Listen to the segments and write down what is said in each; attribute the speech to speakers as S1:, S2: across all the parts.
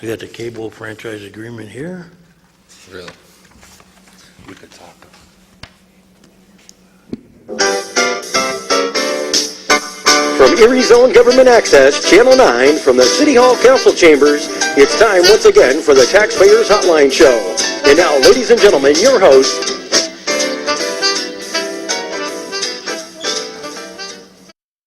S1: We got the cable franchise agreement here.
S2: Really? We could talk.
S3: From Erie's own Government Access, Channel 9, from the City Hall Council Chambers, it's time once again for the Taxpayers Hotline Show. And now, ladies and gentlemen, your host.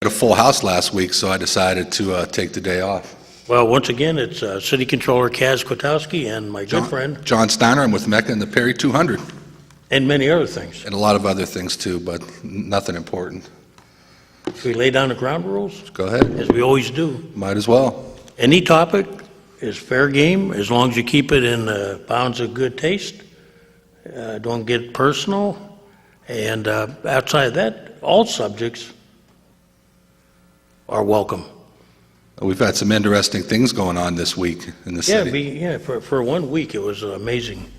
S2: We had a full house last week, so I decided to take the day off.
S1: Well, once again, it's City Controller Kaz Kwiatkowski and my good friend.
S2: John Steiner. I'm with Mecca and the Perry 200.
S1: And many other things.
S2: And a lot of other things too, but nothing important.
S1: Should we lay down the ground rules?
S2: Go ahead.
S1: As we always do.
S2: Might as well.
S1: Any topic is fair game as long as you keep it in the bounds of good taste. Don't get personal. And outside of that, all subjects are welcome.
S2: We've had some interesting things going on this week in the city.
S1: Yeah, for 1 week it was amazing.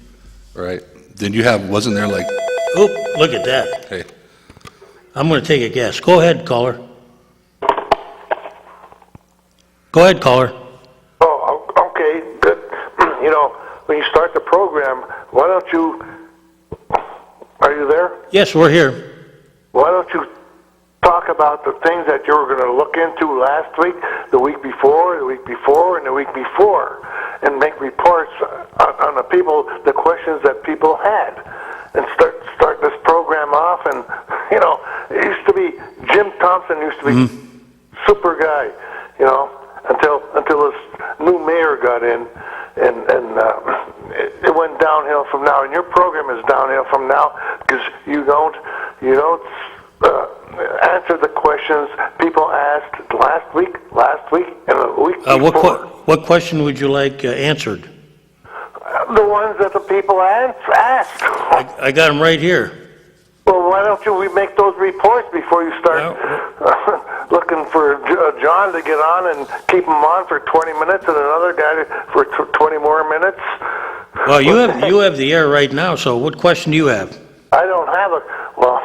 S2: Right. Then you have, wasn't there like...
S1: Oh, look at that.
S2: Hey.
S1: I'm going to take a guess. Go ahead, caller. Go ahead, caller.
S4: Oh, okay, good. You know, when you start the program, why don't you... Are you there?
S1: Yes, we're here.
S4: Why don't you talk about the things that you were going to look into last week, the week before, and the week before, and make reports on the people, the questions that people had, and start this program off. And you know, it used to be Jim Thompson used to be super guy, you know, until this new mayor got in, and it went downhill from now. And your program is downhill from now because you don't answer the questions people asked last week, and the week before.
S1: What question would you like answered?
S4: The ones that the people asked.
S1: I got them right here.
S4: Well, why don't we make those reports before you start looking for John to get on and keep him on for 20 minutes and another guy for 20 more minutes?
S1: Well, you have the air right now, so what question do you have?
S4: I don't have a... Well...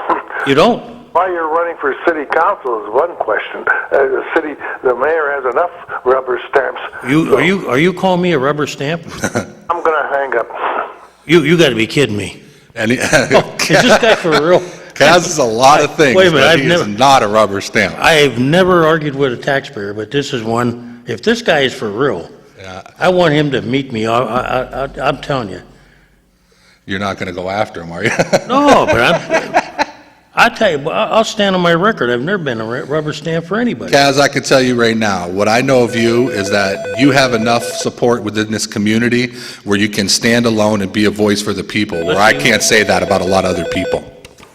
S1: You don't?
S4: Why you're running for city council is one question. The mayor has enough rubber stamps.
S1: Are you calling me a rubber stamp?
S4: I'm gonna hang up.
S1: You got to be kidding me.
S2: And
S1: Is this guy for real?
S2: Kaz is a lot of things,
S1: Wait a minute,
S2: but he is not a rubber stamp.
S1: I've never argued with a taxpayer, but this is one. If this guy is for real, I want him to meet me. I'm telling you.
S2: You're not going to go after him, are you?
S1: No, but I tell you, I'll stand on my record. I've never been a rubber stamp for anybody.
S2: Kaz, I can tell you right now, what I know of you is that you have enough support within this community where you can stand alone and be a voice for the people, where I can't say that about a lot of other people.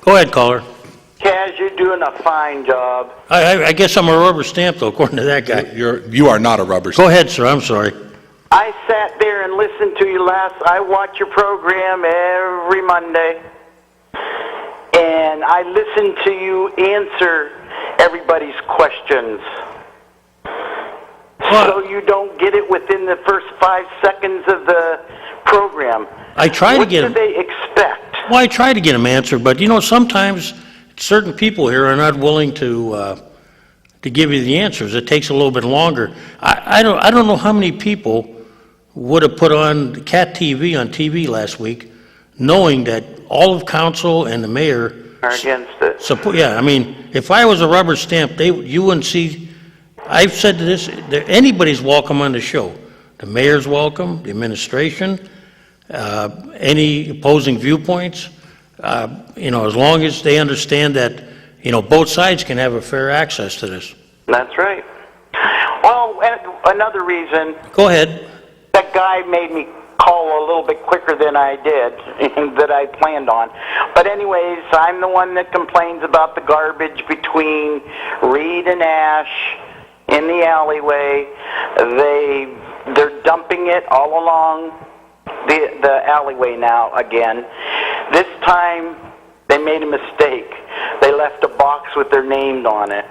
S1: Go ahead, caller.
S5: Kaz, you're doing a fine job.
S1: I guess I'm a rubber stamp, though, according to that guy.
S2: You are not a rubber stamp.
S1: Go ahead, sir. I'm sorry.
S5: I sat there and listened to you I watch your program every Monday. And I listen to you answer everybody's questions. So you don't get it within the first 5 seconds of the program.
S1: I try to get
S5: them. What do they expect?
S1: Well, I try to get them answered, but sometimes certain people here are not willing to give you the answers. It takes a little bit longer. I don't know how many people would have put on Cat TV on TV last week, knowing that all of council and the mayor
S5: are against it.
S1: Yeah, I mean, if I was a rubber stamp, you wouldn't see. I've said this: anybody's welcome on the show. The mayor's welcome, the administration, any opposing viewpoints. As long as they understand that, both sides can have a fair access to this.
S5: That's right. Well, another reason.
S1: Go ahead.
S5: That guy made me call a little bit quicker than I did, that I planned on. But anyways, I'm the one that complains about the garbage between Reed and Ash in the alleyway. They're dumping it all along the alleyway now again. This time, they made a mistake. They left a box with their names on it,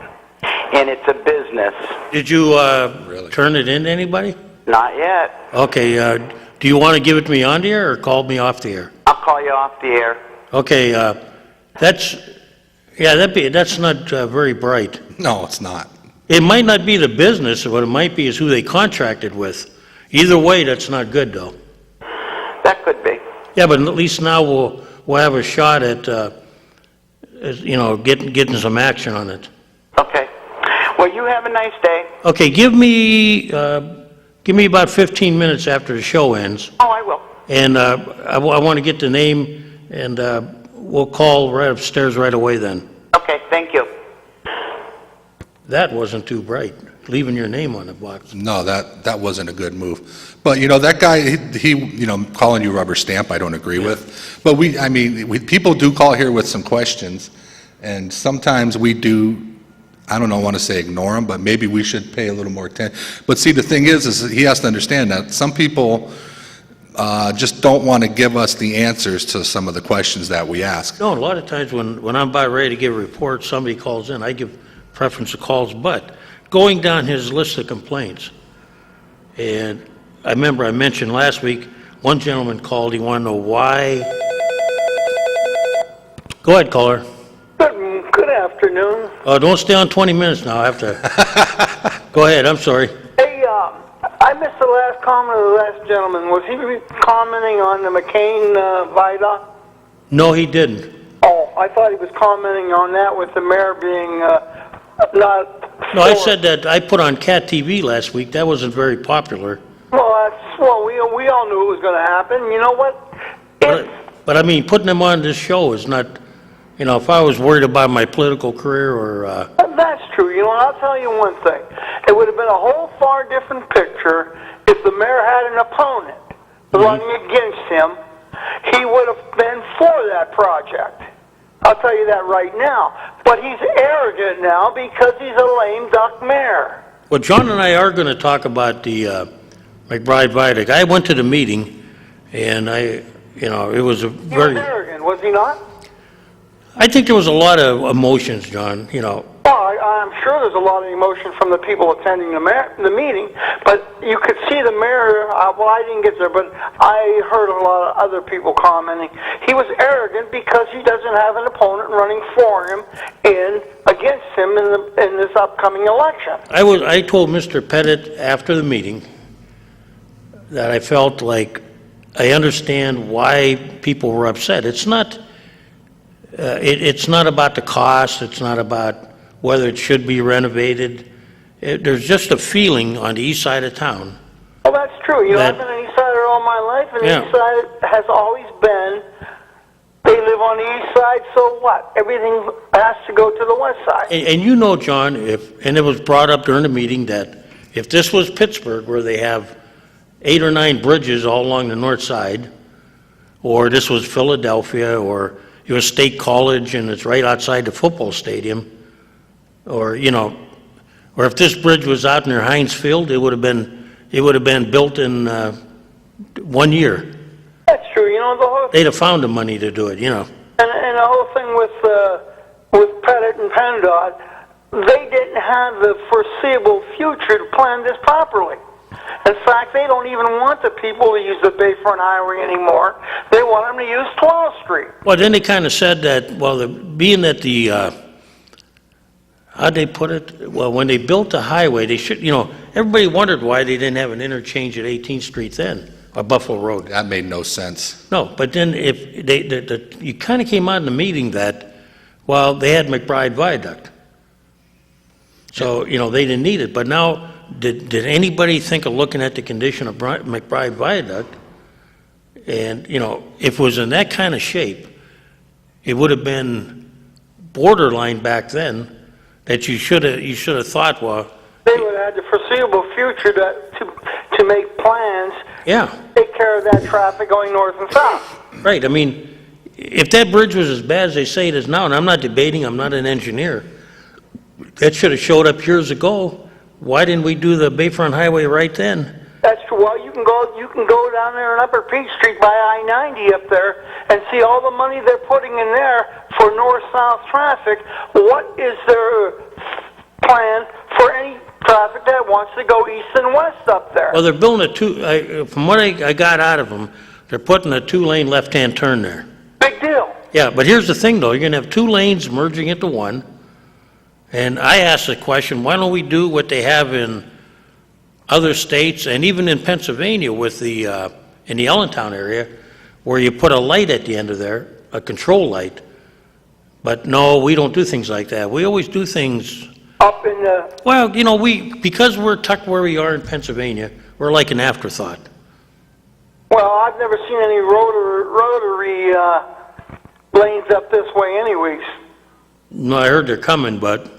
S5: and it's a business.
S1: Did you turn it in to anybody?
S5: Not yet.
S1: Okay, do you want to give it to me on the air or call me off the air?
S5: I'll call you off the air.
S1: Okay, that's not very bright.
S2: No, it's not.
S1: It might not be the business, what it might be is who they contracted with. Either way, that's not good, though.
S5: That could be.
S1: Yeah, but at least now we'll have a shot at, getting some action on it.
S5: Okay. Well, you have a nice day.
S1: Okay, give me about 15 minutes after the show ends,
S5: Oh, I will.
S1: and I want to get the name, and we'll call right upstairs right away then.
S5: Okay, thank you.
S1: That wasn't too bright, leaving your name on the box.
S2: No, that wasn't a good move. But, that guy, he calling you rubber stamp, I don't agree with. But people do call here with some questions, and sometimes we do, I don't want to say ignore them, but maybe we should pay a little more attention. But see, the thing is he has to understand that some people just don't want to give us the answers to some of the questions that we ask.
S1: No, a lot of times when I'm about ready to give a report, somebody calls in, I give preference to calls, but going down his list of complaints, and I remember I mentioned last week, one gentleman called, he wanted to know why. Go ahead, caller.
S6: Good afternoon.
S1: Oh, don't stay on 20 minutes now, I have to. Go ahead, I'm sorry.
S6: Hey, I missed the last comment of the last gentleman. Was he commenting on the McCain viaduct?
S1: No, he didn't.
S6: Oh, I thought he was commenting on that with the mayor being not...
S1: No, I said that I put on Cat TV last week, that wasn't very popular.
S6: Well, we all knew it was going to happen. You know what?
S1: But I mean, putting him on this show is not, if I was worried about my political career or...
S6: That's true. I'll tell you one thing. It would have been a whole far different picture if the mayor had an opponent running against him. He would have been for that project. I'll tell you that right now. But he's arrogant now because he's a lame duck mayor.
S1: Well, John and I are going to talk about the McBride Viaduct. I went to the meeting, and it was a very...
S6: He was arrogant, was he not?
S1: I think there was a lot of emotions, John,
S6: Well, I'm sure there's a lot of emotion from the people attending the meeting, but you could see the mayor, well, I didn't get there, but I heard a lot of other people commenting. He was arrogant because he doesn't have an opponent running for him against him in this upcoming election.
S1: I told Mr. Pettit after the meeting that I felt like I understand why people were upset. It's not about the cost. It's not about whether it should be renovated. There's just a feeling on the east side of town.
S6: Well, that's true. I've been an east sider all my life, and the east side has always been, they live on the east side, so what? Everything has to go to the west side.
S1: And John, and it was brought up during the meeting that if this was Pittsburgh, where they have 8 or 9 bridges all along the north side, or this was Philadelphia, or it was State College and it's right outside the football stadium, or if this bridge was out near Heinz Field, it would have been built in 1 year.
S6: That's true. The whole
S1: They'd have found the money to do it.
S6: And the whole thing with Pettit and PennDOT, they didn't have the foreseeable future to plan this properly. In fact, they don't even want the people to use the Bayfront Highway anymore. They want them to use 12th Street.
S1: Well, then they kind of said that, being that how'd they put it? Well, when they built the highway, they should, everybody wondered why they didn't have an interchange at 18th Street then, or Buffalo Road.
S2: That made no sense.
S1: No, but then you kind of came out in the meeting that, they had McBride Viaduct. So, they didn't need it. But now, did anybody think of looking at the condition of McBride Viaduct? And, if it was in that kind of shape, it would have been borderline back then that you should have thought,
S6: they would have had the foreseeable future to make plans.
S1: Yeah.
S6: Take care of that traffic going north and south.
S1: Right. I mean, if that bridge was as bad as they say it is now, and I'm not debating, I'm not an engineer, that should have showed up years ago. Why didn't we do the Bayfront Highway right then?
S6: That's true. Well, you can go down there on Upper Peach Street by I-90 up there and see all the money they're putting in there for north-south traffic. What is their plan for any traffic that wants to go east and west up there?
S1: Well, they're building from what I got out of them, they're putting a 2-lane left-hand turn there.
S6: Big deal.
S1: Yeah, but here's the thing, though. You're going to have 2 lanes merging into one. And I asked the question, why don't we do what they have in other states, and even in Pennsylvania with the, in the Allentown area, where you put a light at the end of there, a control light. But no, we don't do things like that. We always do things,
S6: Up in the,
S1: well, you know, because we're tucked where we are in Pennsylvania, we're like an afterthought.
S6: well, I've never seen any rotary lanes up this way anyways.
S1: No, I heard they're coming, but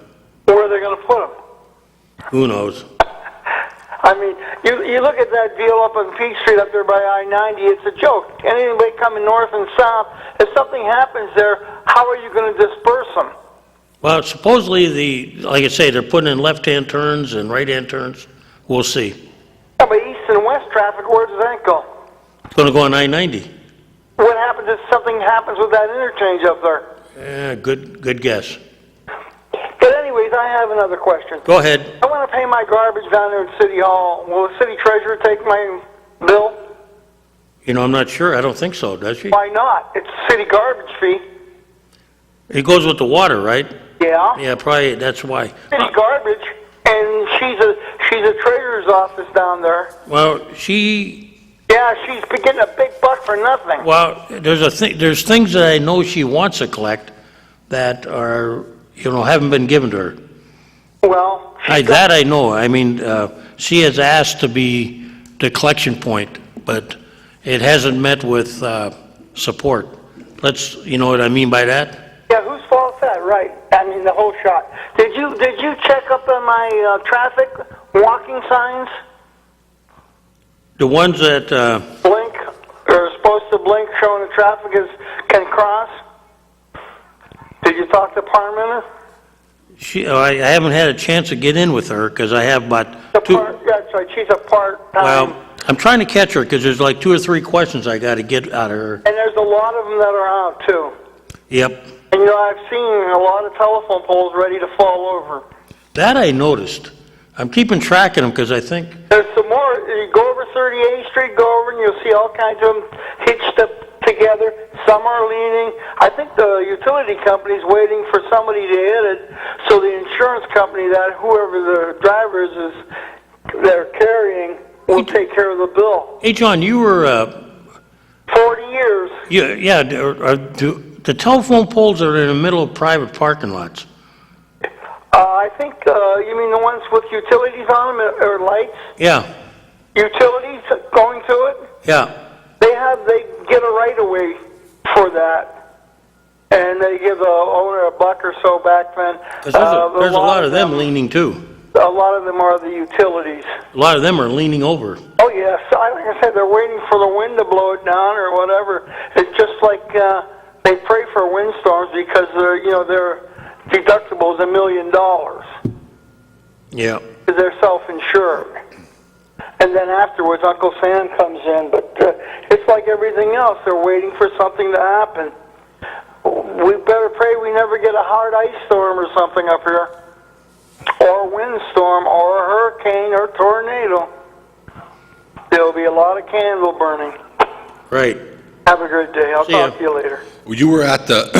S6: Where are they going to put them?
S1: who knows?
S6: I mean, you look at that deal up on Peach Street up there by I-90, it's a joke. Anybody coming north and south, if something happens there, how are you going to disperse them?
S1: Well, supposedly like I say, they're putting in left-hand turns and right-hand turns. We'll see.
S6: Yeah, but east and west traffic, where does that go?
S1: It's going to go on I-90.
S6: What happens if something happens with that interchange up there?
S1: Yeah, good guess.
S6: But anyways, I have another question.
S1: Go ahead.
S6: I want to pay my garbage down there at City Hall. Will the city treasurer take my bill?
S1: You know, I'm not sure. I don't think so, does she?
S6: Why not? It's a city garbage fee.
S1: It goes with the water, right?
S6: Yeah.
S1: Yeah, probably, that's why.
S6: City garbage, and she's a treasurer's office down there.
S1: Well,
S6: Yeah, she's been getting a big buck for nothing.
S1: well, there's things that I know she wants to collect that are, you know, haven't been given to her.
S6: Well,
S1: That I know. I mean, she has asked to be the collection point, but it hasn't met with support. You know what I mean by that?
S6: yeah, whose fault's that? Right. I mean, the whole shot. Did you check up on my traffic walking signs?
S1: The ones that,
S6: Blink, or supposed to blink, showing the traffic can cross? Did you talk to Parmenter?
S1: I haven't had a chance to get in with her because I have about
S6: That's right, she's a part-time.
S1: well, I'm trying to catch her because there's like 2 or 3 questions I got to get out of her.
S6: And there's a lot of them that are out, too.
S1: Yep.
S6: And, you know, I've seen a lot of telephone poles ready to fall over.
S1: That I noticed. I'm keeping track of them because I think,
S6: There's some more. You go over 38th Street, go over, and you'll see all kinds of them hitched up together. Some are leaning. I think the utility company's waiting for somebody to hit it, so the insurance company, that whoever the driver is they're carrying, will take care of the bill.
S1: hey, John, you were,
S6: 40 years.
S1: yeah, the telephone poles that are in the middle of private parking lots.
S6: I think, you mean the ones with utilities on them, or lights?
S1: Yeah,
S6: Utilities going to it?
S1: yeah.
S6: They get a right of way for that, and they give the owner $1 or so back then.
S1: 'Cause there's a lot of them leaning too.
S6: A lot of them are the utilities.
S1: A lot of them are leaning over.
S6: Oh yes, like I said, they're waiting for the wind to blow it down or whatever. It's just like they pray for windstorms because their deductible is $1 million.
S1: Yeah.
S6: They're self-insured. And then afterwards, Uncle Sam comes in. But it's like everything else. They're waiting for something to happen. We better pray we never get a hard ice storm or something up here. Or a windstorm, or a hurricane, or tornado. There'll be a lot of candle burning.
S1: Right.
S6: Have a great day. I'll
S1: See ya.
S6: talk to you later.
S2: You were at the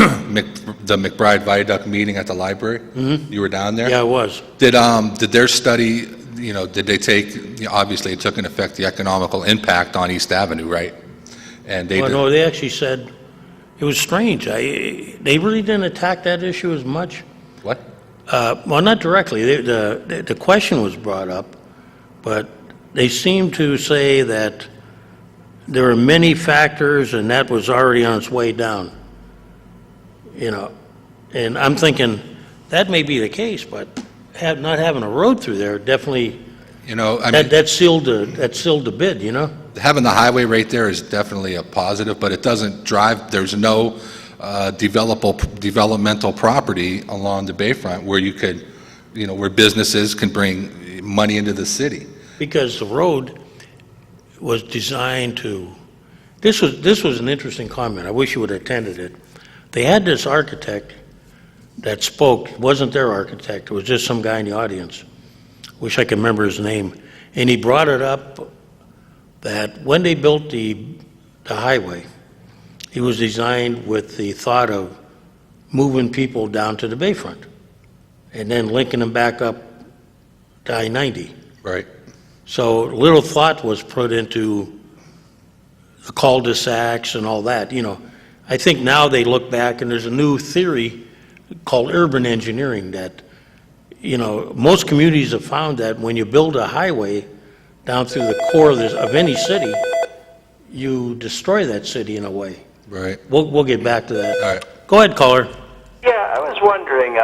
S2: the McBride Viaduct meeting at the library? Mm-hmm. You were down there?
S1: Yeah, it was.
S2: Did their study, did they take, obviously it took into effect the economical impact on East Avenue, right? And they
S1: Well,
S2: did.
S1: no, they actually said, it was strange. They really didn't attack that issue as much.
S2: What?
S1: Well, not directly. The question was brought up, but they seemed to say that there are many factors and that was already on its way down. And I'm thinking that may be the case, but not having a road through there definitely, that sealed the bid,
S2: Having the highway right there is definitely a positive, but it doesn't drive, there's no developmental property along the bayfront where you could, where businesses can bring money into the city.
S1: Because the road was designed to, this was an interesting comment. I wish you would have attended it. They had this architect that spoke. It wasn't their architect. It was just some guy in the audience. Wish I could remember his name. And he brought it up that when they built the highway, it was designed with the thought of moving people down to the bayfront and then linking them back up to I-90.
S2: Right.
S1: So little thought was put into the cul-de-sacs and all that, I think now they look back and there's a new theory called urban engineering that, most communities have found that when you build a highway down through the core of any city, you destroy that city in a way.
S2: Right.
S1: We'll get back to that.
S2: All right.
S1: Go ahead, caller.
S7: Yeah, I was wondering,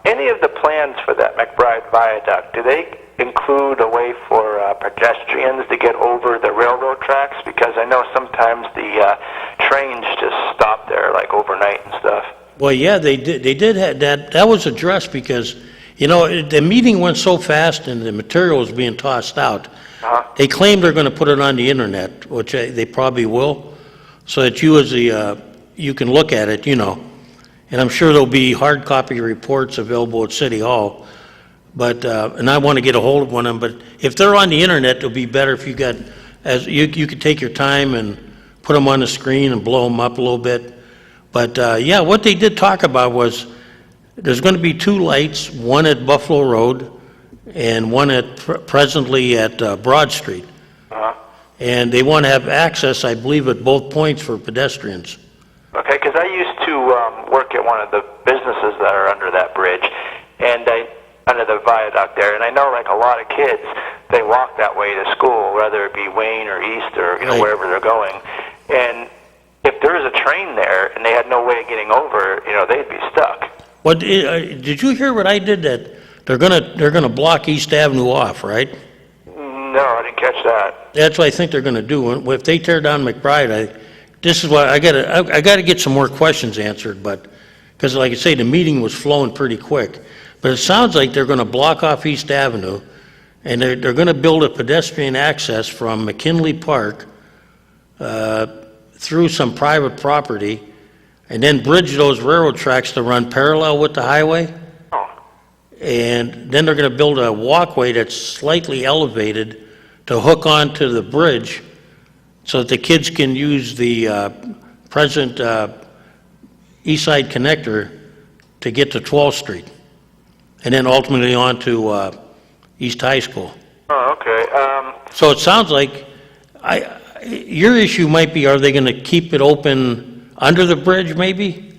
S7: any of the plans for that McBride Viaduct, do they include a way for pedestrians to get over the railroad tracks? Because I know sometimes the trains just stop there, like overnight and stuff.
S1: Well, yeah, they did have that. That was addressed because, the meeting went so fast and the material was being tossed out. They claim they're going to put it on the internet, which they probably will, so that you can look at it, And I'm sure there'll be hard copy reports available at City Hall. But, and I want to get a hold of one of them, but if they're on the internet, it'll be better if you could take your time and put them on the screen and blow them up a little bit. But, yeah, what they did talk about was there's going to be 2 lights, one at Buffalo Road and one presently at Broad Street. And they want to have access, I believe, at both points for pedestrians.
S7: Okay, because I used to work at one of the businesses that are under that bridge, and under the viaduct there, and I know like a lot of kids, they walk that way to school, whether it be Wayne or East or
S1: Right.
S7: wherever they're going. And if there was a train there and they had no way of getting over, they'd be stuck.
S1: What did you hear what I did? That they're gonna block East Avenue off, right?
S7: No, I didn't catch that.
S1: That's what I think they're gonna do. If they tear down McBride, this is what I gotta get some more questions answered, but because like I say, the meeting was flowing pretty quick. But it sounds like they're gonna block off East Avenue, and they're gonna build a pedestrian access from McKinley Park through some private property, and then bridge those railroad tracks to run parallel with the highway. And then they're going to build a walkway that's slightly elevated to hook onto the bridge so that the kids can use the present East Side Connector to get to 12th Street. And then ultimately on to East High School.
S7: Oh, okay.
S1: So it sounds like your issue might be, are they going to keep it open under the bridge maybe?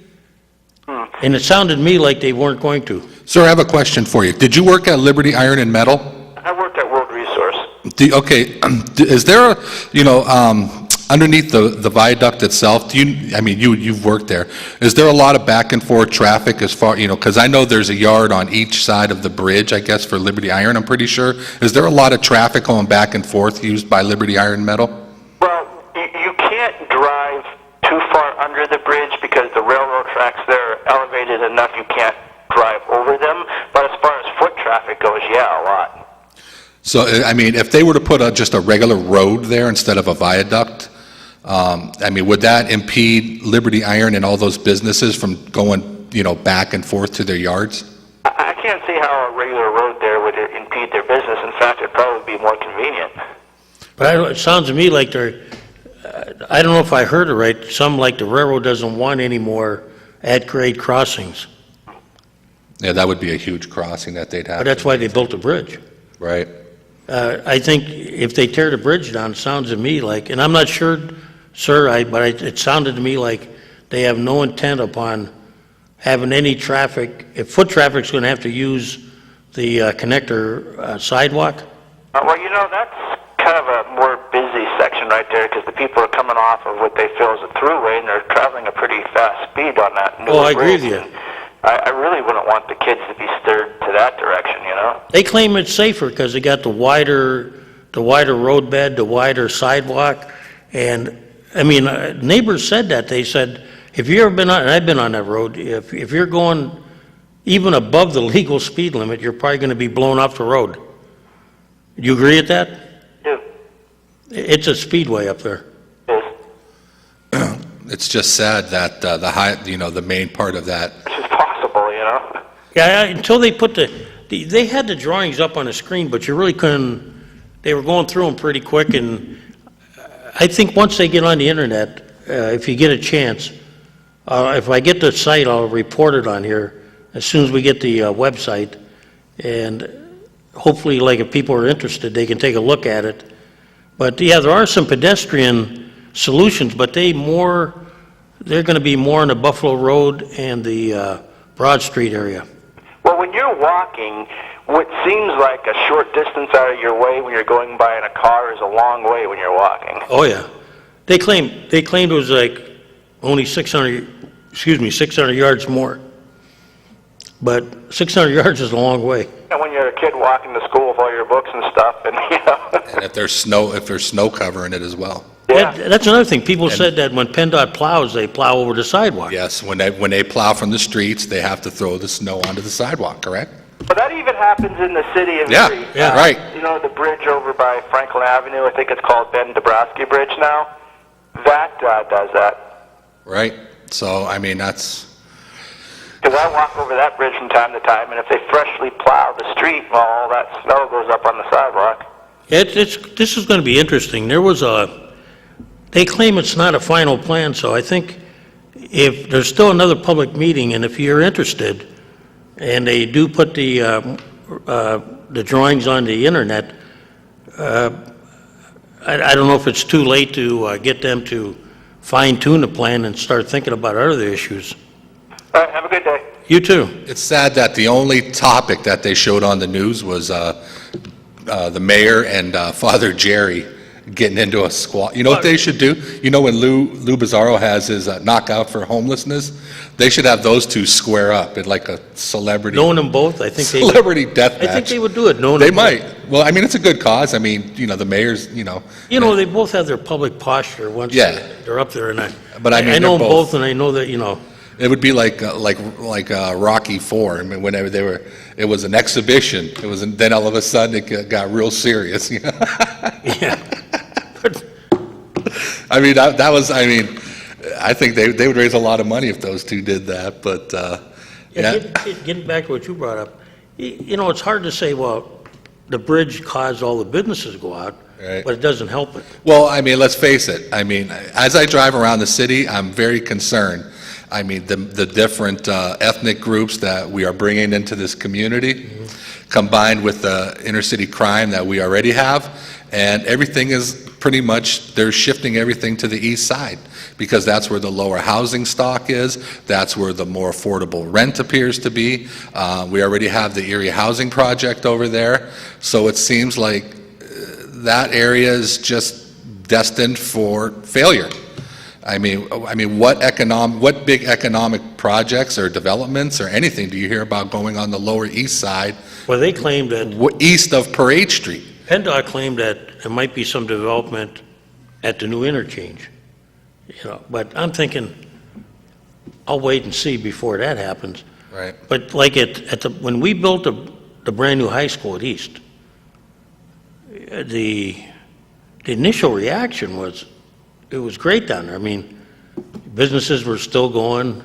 S1: And it sounded to me like they weren't going to.
S2: Sir, I have a question for you. Did you work at Liberty Iron and Metal?
S7: I worked at World Resource.
S2: Okay, is there underneath the viaduct itself, you've worked there, is there a lot of back and forth traffic as far, because I know there's a yard on each side of the bridge, I guess, for Liberty Iron, I'm pretty sure. Is there a lot of traffic going back and forth used by Liberty Iron and Metal?
S7: Well, you can't drive too far under the bridge because the railroad tracks there are elevated enough you can't drive over them. But as far as foot traffic goes, yeah, a lot.
S2: So, if they were to put just a regular road there instead of a viaduct, would that impede Liberty Iron and all those businesses from going, back and forth to their yards?
S7: I can't see how a regular road there would impede their business. In fact, it'd probably be more convenient.
S1: But it sounds to me like I don't know if I heard it right, some like the railroad doesn't want any more at-grade crossings.
S2: Yeah, that would be a huge crossing that they'd have.
S1: But that's why they built a bridge.
S2: Right.
S1: I think if they tear the bridge down, it sounds to me like, and I'm not sure, sir, but it sounded to me like they have no intent upon having any traffic. If foot traffic's going to have to use the connector sidewalk.
S7: Well, that's kind of a more busy section right there because the people are coming off of what they feel is a throughway and they're traveling a pretty fast speed on that new
S1: I agree
S7: bridge.
S1: with you.
S7: And I really wouldn't want the kids to be stirred to that direction,
S1: They claim it's safer because they got the wider roadbed, the wider sidewalk, and neighbors said that. They said if you ever been on, and I've been on that road, if you're going even above the legal speed limit, you're probably going to be blown off the road. You agree with that?
S7: Yeah.
S1: It's a speedway up there.
S2: It's just sad that the main part of that.
S7: Which is possible,
S1: Yeah, until they put they had the drawings up on the screen, but you really couldn't. They were going through them pretty quick, and I think once they get on the internet, if you get a chance, if I get the site, I'll report it on here as soon as we get the website. And hopefully, like, if people are interested, they can take a look at it. But, yeah, there are some pedestrian solutions, but they're going to be more on the Buffalo Road and the Broad Street area.
S7: Well, when you're walking, what seems like a short distance out of your way when you're going by in a car is a long way when you're walking.
S1: Oh, yeah. They claimed it was like only 600 yards more. But 600 yards is a long way.
S7: And when you're a kid walking to school with all your books and stuff, and
S2: And if there's snow covering it as well.
S7: Yeah.
S1: That's another thing. People said that when PennDOT plows, they plow over the sidewalk.
S2: Yes, when they plow from the streets, they have to throw the snow onto the sidewalk, correct?
S7: But that even happens in the city of
S2: Yeah,
S7: Erie.
S2: yeah, right.
S7: You know, the bridge over by Franklin Avenue, I think it's called Ben Dabrowski Bridge now, that does that.
S2: Right? So, I mean, that's...
S7: Because I walk over that bridge from time to time, and if they freshly plow the street, well, all that snow goes up on the sidewalk.
S1: This is going to be interesting. They claim it's not a final plan, so I think if there's still another public meeting, and if you're interested, and they do put the drawings on the internet, I don't know if it's too late to get them to fine-tune the plan and start thinking about other issues.
S7: All right, have a good day.
S1: You too.
S2: It's sad that the only topic that they showed on the news was the mayor and Father Jerry getting into a squat. You know what they should do? You know when Lou Bizarro has his knockout for homelessness? They should have those two square up in like a celebrity...
S1: Knowing them both, I think
S2: celebrity death match.
S1: I think they would do it. Knowing
S2: They
S1: them both.
S2: might. Well, I mean, it's a good cause. I mean, you know, the mayor's,
S1: You know, they both have their public posture once
S2: Yeah.
S1: they're up there, and
S2: But I mean,
S1: I know them
S2: they're
S1: both,
S2: both-
S1: and I know that,
S2: It would be like Rocky IV. I mean, whenever it was an exhibition. Then all of a sudden it got real serious. You know?
S1: yeah.
S2: I mean, that was. I mean, I think they would raise a lot of money if those two did that. But yeah,
S1: Getting back to what you brought up, it's hard to say, well, the bridge caused all the businesses to go out,
S2: Right.
S1: but it doesn't help it.
S2: Well, I mean, let's face it. I mean, as I drive around the city, I'm very concerned. I mean, the different ethnic groups that we are bringing into this community, combined with the inner city crime that we already have, and everything is pretty much, they're shifting everything to the east side, because that's where the lower housing stock is, that's where the more affordable rent appears to be. We already have the Erie Housing Project over there, so it seems like that area is just destined for failure. I mean, what big economic projects or developments or anything do you hear about going on the lower east side,
S1: Well, they claimed that,
S2: east of Parade Street?
S1: PennDOT claimed that there might be some development at the new interchange, but I'm thinking, I'll wait and see before that happens.
S2: Right.
S1: But like when we built the brand-new high school at East, the initial reaction was, it was great down there. I mean, businesses were still going.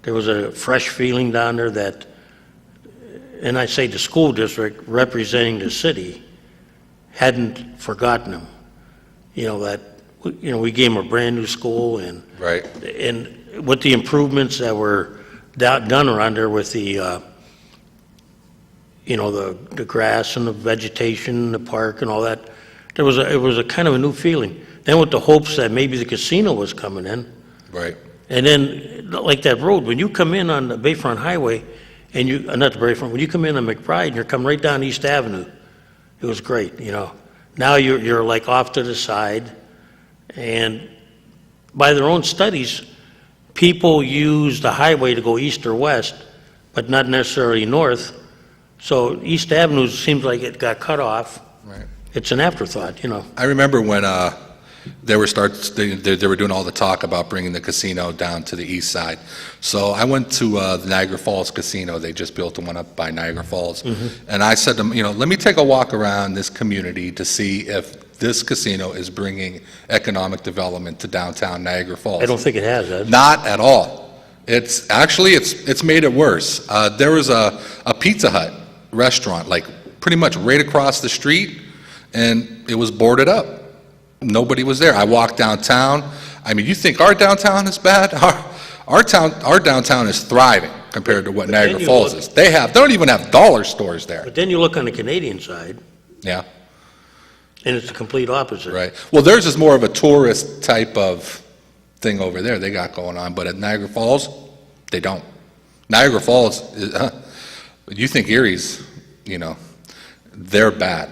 S1: There was a fresh feeling down there that, and I say the school district representing the city hadn't forgotten them. That, we gave them a brand-new school, and
S2: Right.
S1: and with the improvements that were done around there with the, the grass and the vegetation, the park and all that, it was a kind of a new feeling. Then with the hopes that maybe the casino was coming in,
S2: Right.
S1: and then like that road, when you come in on the Bayfront Highway, and not the Bayfront, when you come in on McBride and you're coming right down East Avenue, it was great, Now you're like off to the side, and by their own studies, people use the highway to go east or west, but not necessarily north. So East Avenue seems like it got cut off.
S2: Right.
S1: It's an afterthought,
S2: I remember when they were doing all the talk about bringing the casino down to the east side. So I went to the Niagara Falls Casino. They just built one up by Niagara Falls. And I said to them, let me take a walk around this community to see if this casino is bringing economic development to downtown Niagara Falls.
S1: I don't think it has, Ed.
S2: Not at all. It's made it worse. There was a Pizza Hut restaurant, like pretty much right across the street, and it was boarded up. Nobody was there. I walked downtown. I mean, you think our downtown is bad? Our downtown is thriving. compared to what
S1: But then
S2: Niagara
S1: you
S2: Falls
S1: look-
S2: is. They don't even have dollar stores there.
S1: But then you look on the Canadian side,
S2: Yeah,
S1: and it's the complete opposite.
S2: right. Well, theirs is more of a tourist type of thing over there they got going on, but at Niagara Falls, they don't. Niagara Falls, you think Erie's, they're bad.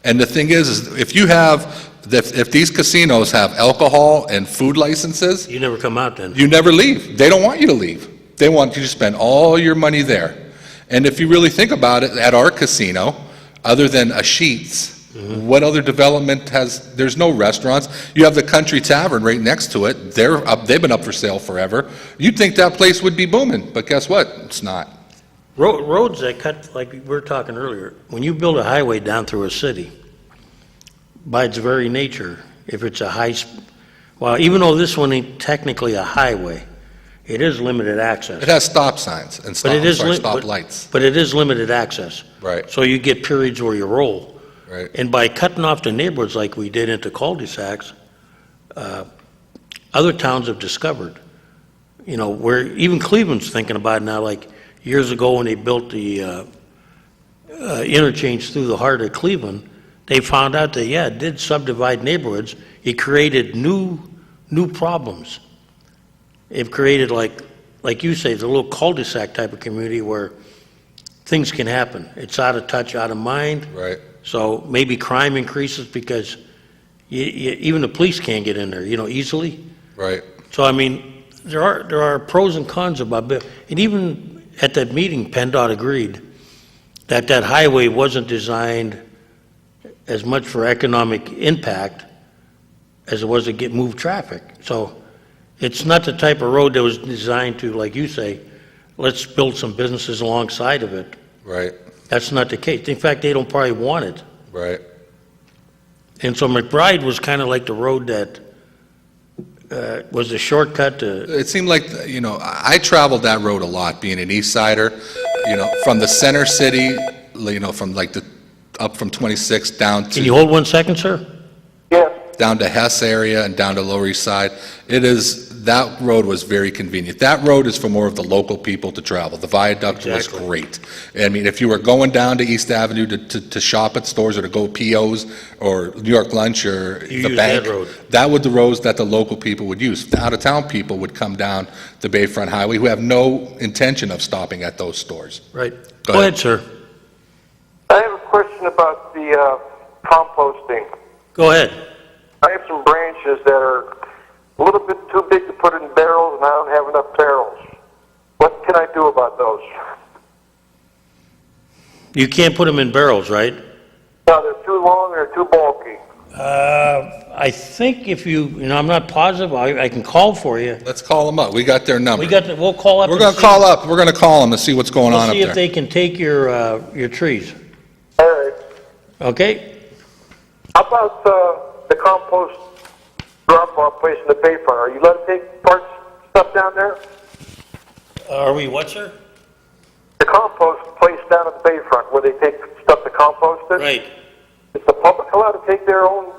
S2: And the thing is if you have, if these casinos have alcohol and food licenses,
S1: You never come out then.
S2: you never leave. They don't want you to leave. They want you to spend all your money there. And if you really think about it, at our casino, other than a Sheetz, what other development there's no restaurants. You have the Country Tavern right next to it. They've been up for sale forever. You'd think that place would be booming, but guess what? It's not.
S1: Roads that cut, like we were talking earlier, when you build a highway down through a city, by its very nature, if it's a well, even though this one ain't technically a highway, it is limited access.
S2: It has stop signs and
S1: But it is
S2: stop lights.
S1: But it is limited access.
S2: Right.
S1: So you get periods where you roll.
S2: Right.
S1: And by cutting off the neighborhoods like we did into cul-de-sacs, other towns have discovered, where even Cleveland's thinking about it now, like years ago when they built the interchange through the heart of Cleveland, they found out that, it did subdivide neighborhoods. It created new problems. It created, like you say, the little cul-de-sac type of community where things can happen. It's out of touch, out of mind.
S2: Right.
S1: So maybe crime increases because even the police can't get in there, easily.
S2: Right.
S1: So, I mean, there are pros and cons about it. And even at that meeting, PennDOT agreed that highway wasn't designed as much for economic impact as it was to move traffic. So it's not the type of road that was designed to, like you say, let's build some businesses alongside of it.
S2: Right.
S1: That's not the case. In fact, they don't probably want it.
S2: Right.
S1: And so McBride was kind of like the road that was a shortcut to,
S2: It seemed like, I traveled that road a lot, being an East Sider, from the center city, from up from 26 down
S1: can you hold 1 second, sir?
S4: Yes.
S2: down to Hess area and down to Lower East Side. That road was very convenient. That road is for more of the local people to travel. The viaduct
S1: Exactly.
S2: was great. I mean, if you were going down to East Avenue to shop at stores or to go POs or New York Lunch or
S1: You
S2: the
S1: use
S2: bank,
S1: that road.
S2: that were the roads that the local people would use. The out-of-town people would come down the Bayfront Highway who have no intention of stopping at those stores.
S1: Right.
S2: Go
S1: Go
S2: ahead.
S1: ahead, sir.
S4: I have a question about the composting.
S1: Go ahead.
S4: I have some branches that are a little bit too big to put in barrels, and I don't have enough barrels. What can I do about those?
S1: You can't put them in barrels, right?
S4: No, they're too long, they're too bulky.
S1: I think if I'm not positive, I can call for you.
S2: Let's call them up. We got their number.
S1: We'll call up.
S2: We're
S1: and
S2: going to
S1: see-
S2: call up. We're going to call them and see what's going
S1: We'll
S2: on up
S1: see if
S2: there.
S1: they can take your trees.
S4: All right.
S1: Okay?
S4: How about the compost drop-off place in the Bayfront? Are you allowed to take parts, stuff down there?
S1: Are we what, sir?
S4: The compost place down at the Bayfront where they take stuff to compost it?
S1: Right.
S4: Is the public allowed to take their own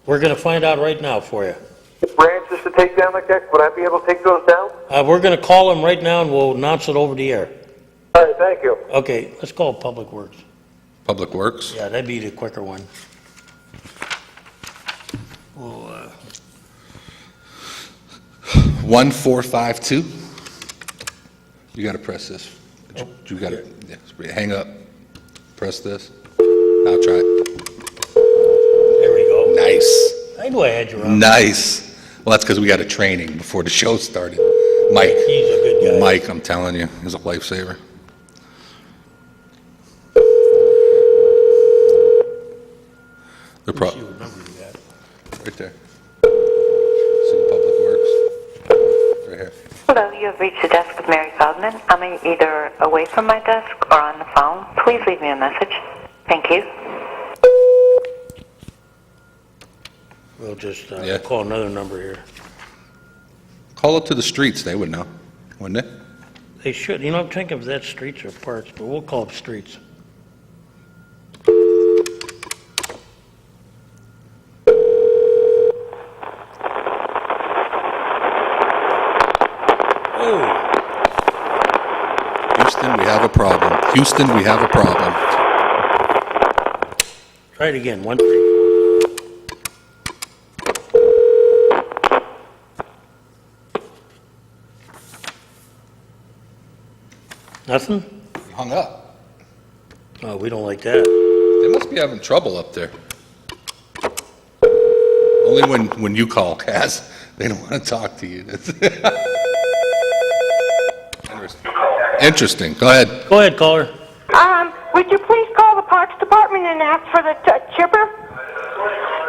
S1: We're going to find out right now for you.
S4: branches to take down like that? Would I be able to take those down?
S1: We're going to call them right now and we'll announce it over the air.
S4: All right, thank you.
S1: Okay, let's call Public Works.
S2: Public Works?
S1: Yeah, that'd be the quicker one. Well,
S2: 1452. You got to press this. You got to hang up. Press this. Now try it.
S1: there we go.
S2: Nice.
S1: I knew I had you on.
S2: Nice. Well, that's because we got a training before the show started. Mike.
S1: He's a good guy.
S2: Mike, I'm telling you, he's a lifesaver. They're
S1: See what number you got.
S2: right there. See Public Works? Right here.
S8: Hello, you have reached the desk of Mary Feldman. I'm either away from my desk or on the phone. Please leave me a message. Thank you.
S1: We'll just
S2: Yeah.
S1: call another number here.
S2: Call it to the streets, they would know, wouldn't they?
S1: They should. I'm thinking of that streets or parks, but we'll call them streets. Oh.
S2: Houston, we have a problem.
S1: Try it again, 134. Nothing?
S2: He hung up.
S1: Oh, we don't like that.
S2: They must be having trouble up there. Only when you call, Kaz. They don't want to talk to you. Interesting. Go ahead.
S1: Go ahead, caller.
S9: Would you please call the Parks Department and ask for the chipper?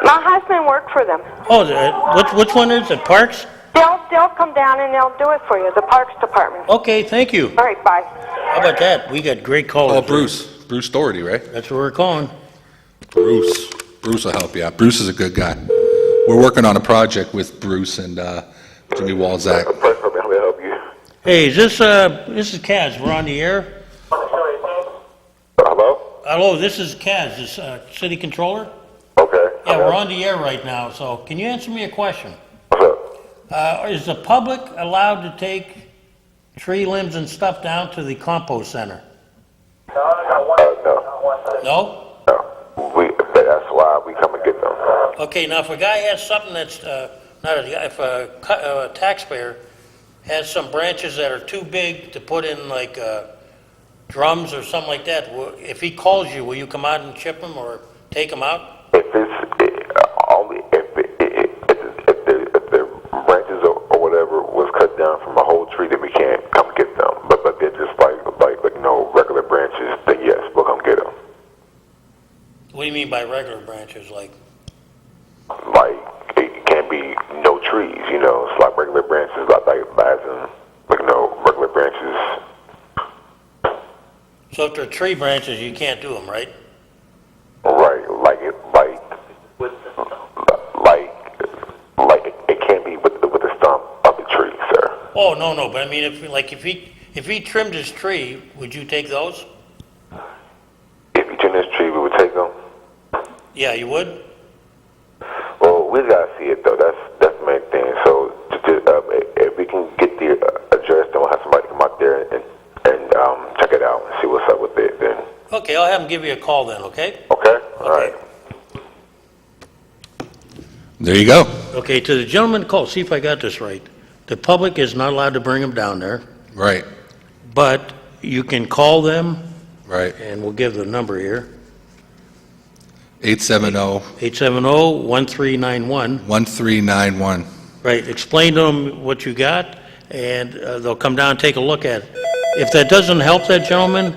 S9: My husband worked for them.
S1: Oh, which one is it? Parks?
S9: They'll come down and they'll do it for you, the Parks Department.
S1: Okay, thank you.
S9: All right, bye.
S1: How about that? We got great callers.
S2: Oh, Bruce Doherty, right?
S1: That's what we're calling.
S2: Bruce will help you out. Bruce is a good guy. We're working on a project with Bruce and Jimmy Walzak.
S4: How may I help you?
S1: Hey, this is Kaz. We're on the air.
S4: Hello?
S1: Hello, this is Kaz, this city controller.
S4: Okay.
S1: Yeah, we're on the air right now, so can you answer me a question?
S4: What's up?
S1: Is the public allowed to take tree limbs and stuff down to the compost center?
S4: No.
S1: No?
S4: No. That's why we come and get them.
S1: Okay, now if a guy has something that's, if a taxpayer has some branches that are too big to put in like drums or something like that, if he calls you, will you come out and chip them or take them out?
S4: If the branches or whatever was cut down from a whole tree, then we can't come get them. But they're just like regular branches, then yes, we'll come get them.
S1: What do you mean by regular branches? Like
S4: It can't be no trees, it's like regular branches, regular branches.
S1: so if they're tree branches, you can't do them, right?
S4: Right, it can't be with the stump of the tree, sir.
S1: Oh, no, but I mean, if he trimmed his tree, would you take those?
S4: If you trim this tree, we would take them.
S1: Yeah, you would?
S4: Well, we gotta see it though. That's the main thing. So, if we can get the address, then we'll have somebody come out there and check it out and see what's up with it. Then.
S1: Okay, I'll have him give you a call then. Okay.
S4: Okay. All right.
S2: There you go.
S1: Okay, to the gentleman called. See if I got this right. The public is not allowed to bring them down there,
S2: Right.
S1: but you can call them,
S2: Right.
S1: and we'll give the number here:
S2: 870
S1: 870-1391.
S2: 1391.
S1: Right. Explain to them what you got, and they'll come down and take a look at it. If that doesn't help that gentleman,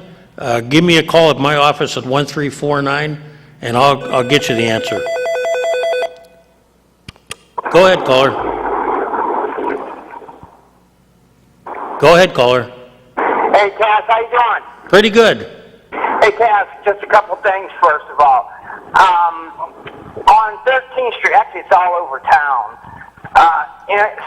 S1: give me a call at my office at 1349, and I'll get you the answer. Go ahead, caller. Go ahead, caller.
S5: Hey, Cass, how you doing?
S1: Pretty good.
S5: Hey, Cass, just a couple things first of all. On 13th Street, actually it's all over town,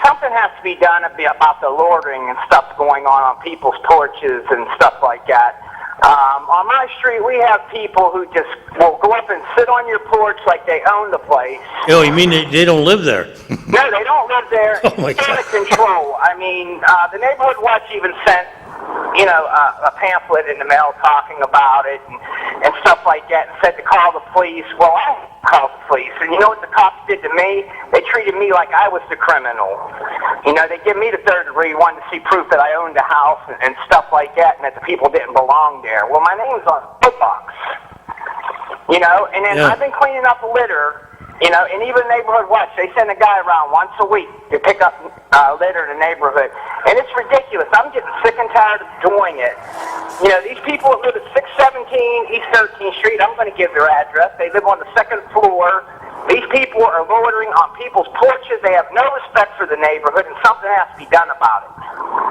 S5: something has to be done about the loitering and stuff going on people's porches and stuff like that. On my street, we have people who just will go up and sit on your porch like they own the place.
S1: Oh, you mean they don't live there?
S5: No, they don't live there.
S1: Oh, my
S5: It's out
S1: God.
S5: of control. I mean, the Neighborhood Watch even sent, a pamphlet in the mail talking about it and stuff like that, and said to call the police. Well, I called the police, and you know what the cops did to me? They treated me like I was the criminal. They give me the third degree, wanted to see proof that I owned the house and stuff like that, and that the people didn't belong there. Well, my name's on the box. And then
S1: Yeah.
S5: I've been cleaning up litter. And even Neighborhood Watch, they send a guy around once a week to pick up litter in the neighborhood. And it's ridiculous. I'm getting sick and tired of doing it. These people that live at 617 East 13th Street, I'm going to give their address. They live on the second floor. These people are loitering on people's porches. They have no respect for the neighborhood, and something has to be done about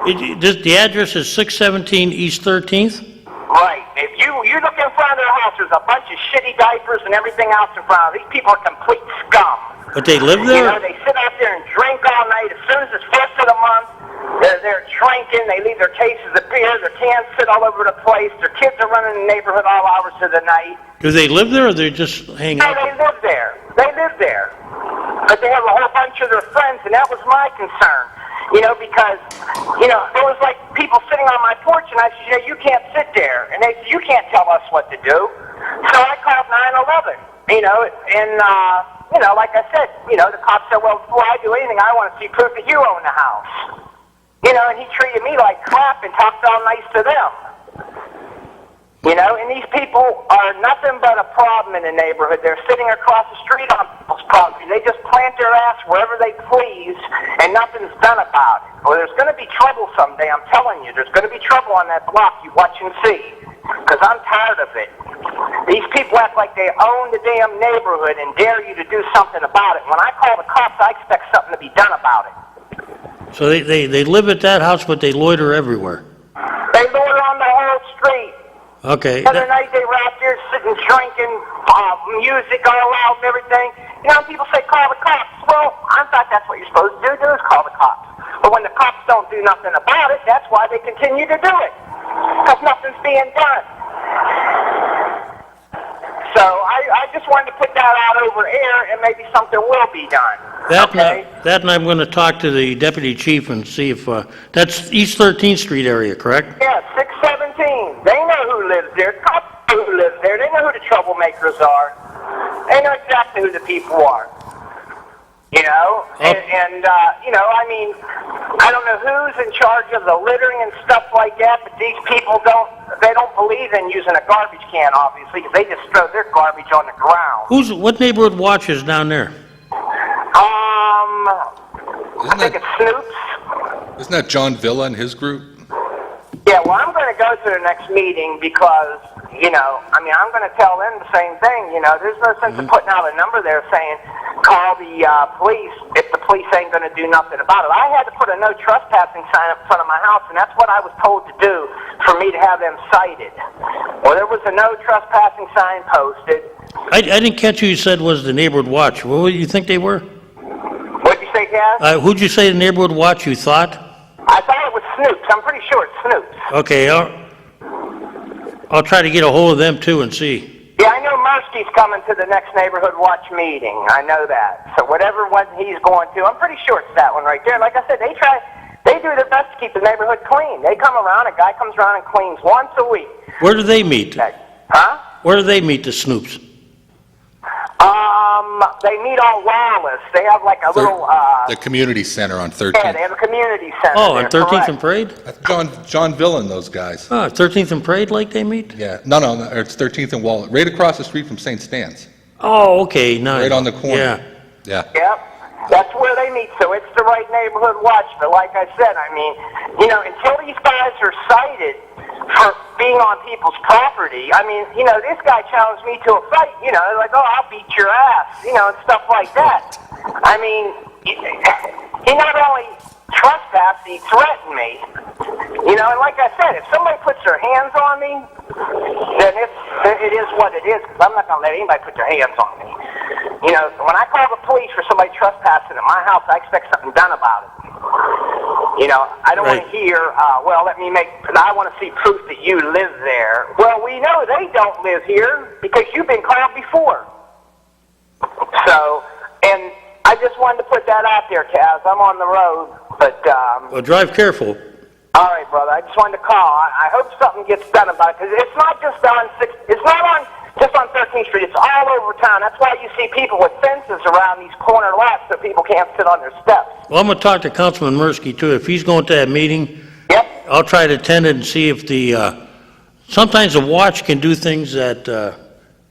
S5: it.
S1: The address is 617 East 13th?
S5: Right. If you look in front of their house, there's a bunch of shitty diapers and everything else in front of them. These people are complete scum.
S1: But they live there?
S5: They sit out there and drink all night. As soon as it's first of the month, they're drinking. They leave their cases of beer. Their cans sit all over the place. Their kids are running the neighborhood all hours of the night.
S1: Do they live there, or they just hang
S5: No,
S1: out?
S5: they live there. They live there. But they have a whole bunch of their friends, and that was my concern.
S10: Because, there was like people sitting on my porch, and I said, you can't sit there. And they said, you can't tell us what to do. So I called 911, and, like I said, the cops said, well, before I do anything, I want to see proof that you own the house. And he treated me like crap and talked all nice to them. And these people are nothing but a problem in the neighborhood. They're sitting across the street on people's property. They just plant their ass wherever they please, and nothing's done about it. Well, there's going to be trouble someday, I'm telling you. There's going to be trouble on that block. You watch and see. Because I'm tired of it. These people act like they own the damn neighborhood and dare you to do something about it. When I call the cops, I expect something to be done about it.
S1: So they live at that house, but they loiter everywhere.
S10: They loiter on the whole street.
S1: Okay.
S10: The other night they were out there sitting, drinking, music all loud and everything. People say call the cops. Well, I thought that's what you're supposed to do is call the cops. But when the cops don't do nothing about it, that's why they continue to do it. Because nothing's being done. So I just wanted to put that out over air, and maybe something will be done.
S1: That night I'm going to talk to the deputy chief and see if, that's East 13th Street area, correct?
S10: Yeah, 617. They know who lives there. Cops know who lives there. They know who the troublemakers are. They know exactly who the people are. I don't know who's in charge of the littering and stuff like that, but these people don't believe in using a garbage can, obviously, because they just throw their garbage on the ground.
S1: What neighborhood watch is down there?
S10: I think it's Snoop's.
S2: Isn't that John Villa and his group?
S10: Yeah, well, I'm going to go to the next meeting because, I'm going to tell them the same thing. There's no sense of putting out a number there saying, call the police if the police ain't going to do nothing about it. I had to put a no trespassing sign up in front of my house, and that's what I was told to do for me to have them cited. Well, there was a no trespassing sign posted.
S1: I didn't catch who you said was the neighborhood watch. What would you think they were?
S10: What'd you say, Kaz?
S1: Who'd you say the neighborhood watch you thought?
S10: I thought it was Snoop's. I'm pretty sure it's Snoop's.
S1: Okay, I'll try to get a hold of them too and see.
S10: Yeah, I know Mursky's coming to the next neighborhood watch meeting. I know that. So whatever one he's going to, I'm pretty sure it's that one right there. Like I said, they do their best to keep the neighborhood clean. They come around, a guy comes around and cleans once a week.
S1: Where do they meet?
S10: Huh?
S1: Where do they meet, the Snoops?
S10: They meet on Wallace. They have like a little,
S2: The community center on 13th.
S10: yeah, they have a community center.
S1: Oh,
S10: there,
S1: on 13th
S10: correct.
S1: and Parade?
S2: That's John Villa and those guys.
S1: Oh, 13th and Parade like they meet?
S2: Yeah, no, it's 13th and Wallet, right across the street from St. Stan's.
S1: Oh, okay, nice.
S2: Right on the corner.
S1: Yeah.
S2: Yeah.
S10: Yep, that's where they meet, so it's the right neighborhood watch. But like I said, until these guys are cited for being on people's property, this guy challenged me to a fight, like, oh, I'll beat your ass, and stuff like that. He not only trespassed, he threatened me. And like I said, if somebody puts their hands on me, then it is what it is, because I'm not going to let anybody put their hands on me. When I call the police for somebody trespassing at my house, I expect something done about it. I don't want to hear, I want to see proof that you live there. Well, we know they don't live here because you've been called before. So, and I just wanted to put that out there, Kaz. I'm on the road, but...
S1: Well, drive careful.
S10: All right, brother. I just wanted to call. I hope something gets done about it, because it's not just on just on 13th Street. It's all over town. That's why you see people with fences around these corner lots so people can't sit on their steps.
S1: Well, I'm going to talk to Councilman Mursky too. If he's going to that meeting,
S10: Yep.
S1: I'll try to attend it and see if sometimes the watch can do things that,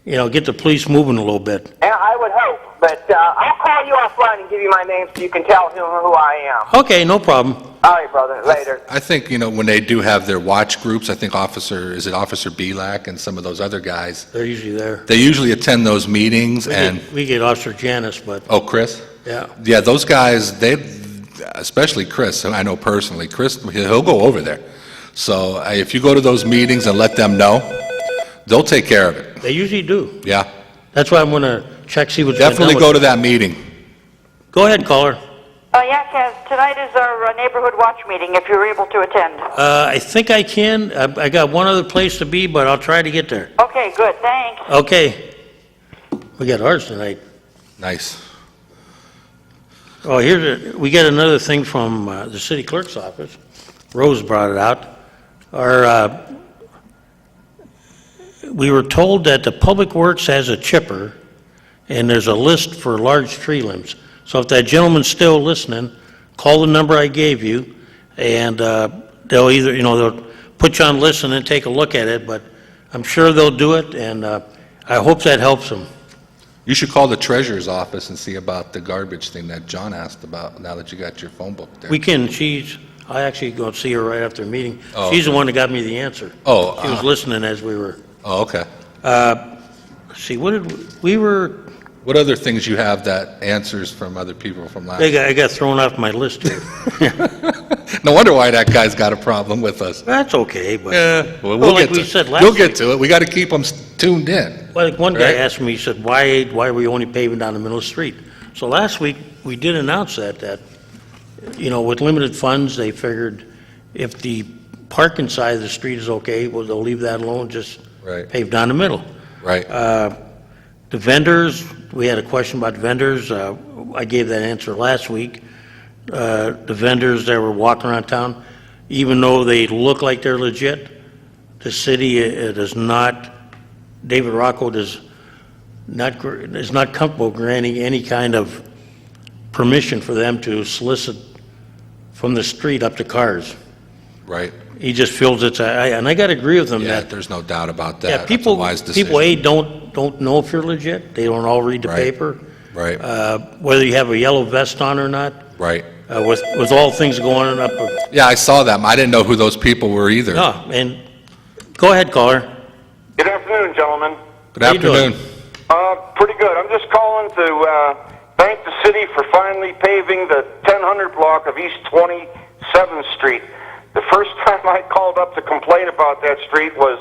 S1: get the police moving a little bit.
S10: Yeah, I would hope. But I'll call you offline and give you my name so you can tell who I am.
S1: Okay, no problem.
S10: All right, brother. Later.
S2: I think, when they do have their watch groups, I think Officer Belak and some of those other guys,
S1: They're usually there.
S2: they usually attend those meetings
S1: We get Officer Janice, but,
S2: Oh, Chris?
S1: yeah.
S2: Yeah, those guys, especially Chris, I know personally, Chris, he'll go over there. So if you go to those meetings and let them know, they'll take care of it.
S1: They usually do.
S2: Yeah.
S1: That's why I'm going to check, see what's been done
S2: Definitely
S1: with
S2: go
S1: it.
S2: to that meeting.
S1: Go ahead, caller.
S11: Yeah, Kaz, tonight is our neighborhood watch meeting, if you're able to attend.
S1: I think I can. I got one other place to be, but I'll try to get there.
S11: Okay, good, thanks.
S1: Okay. We got ours tonight.
S2: Nice.
S1: Oh, we got another thing from the city clerk's office. Rose brought it out. We were told that the Public Works has a chipper, and there's a list for large tree limbs. So if that gentleman's still listening, call the number I gave you, and they'll either, they'll put you on listen and take a look at it, but I'm sure they'll do it, and I hope that helps them.
S2: You should call the treasurer's office and see about the garbage thing that John asked about, now that you got your phone book there.
S1: We can, I actually go see her right after the meeting.
S2: Oh,
S1: She's the one that got me the answer.
S2: Oh,
S1: She was listening as we were,
S2: Oh, okay.
S1: see, we were,
S2: What other things you have that answers from other people from last?
S1: I got thrown off my list here.
S2: No wonder why that guy's got a problem with us.
S1: That's okay, but.
S2: Yeah, well,
S1: like we said last
S2: we'll get
S1: week-
S2: to it. We got to keep them tuned in.
S1: Well, like one guy
S2: Right.
S1: asked me, he said, why are we only paving down the middle of the street? So last week, we did announce that, with limited funds, they figured if the parking side of the street is okay, well, they'll leave that alone, just
S2: Right.
S1: pave down the middle.
S2: Right.
S1: The vendors, we had a question about vendors. I gave that answer last week. The vendors that were walking around town, even though they look like they're legit, the city does not, David Rocco is not comfortable granting any kind of permission for them to solicit from the street up to cars.
S2: Right.
S1: He just feels and I got to agree with him
S2: Yeah,
S1: that,
S2: there's no doubt about that.
S1: yeah,
S2: That's a
S1: people,
S2: wise decision.
S1: don't know if you're legit. They don't all read the
S2: Right.
S1: paper.
S2: Right.
S1: Whether you have a yellow vest on or not,
S2: Right.
S1: with all things going up.
S2: Yeah, I saw them. I didn't know who those people were either.
S1: No, and go ahead, caller.
S12: Good afternoon, gentlemen.
S2: Good
S1: How you doing?
S2: afternoon.
S12: Pretty good. I'm just calling to thank the city for finally paving the 1000 block of East 27th Street. The first time I called up to complain about that street was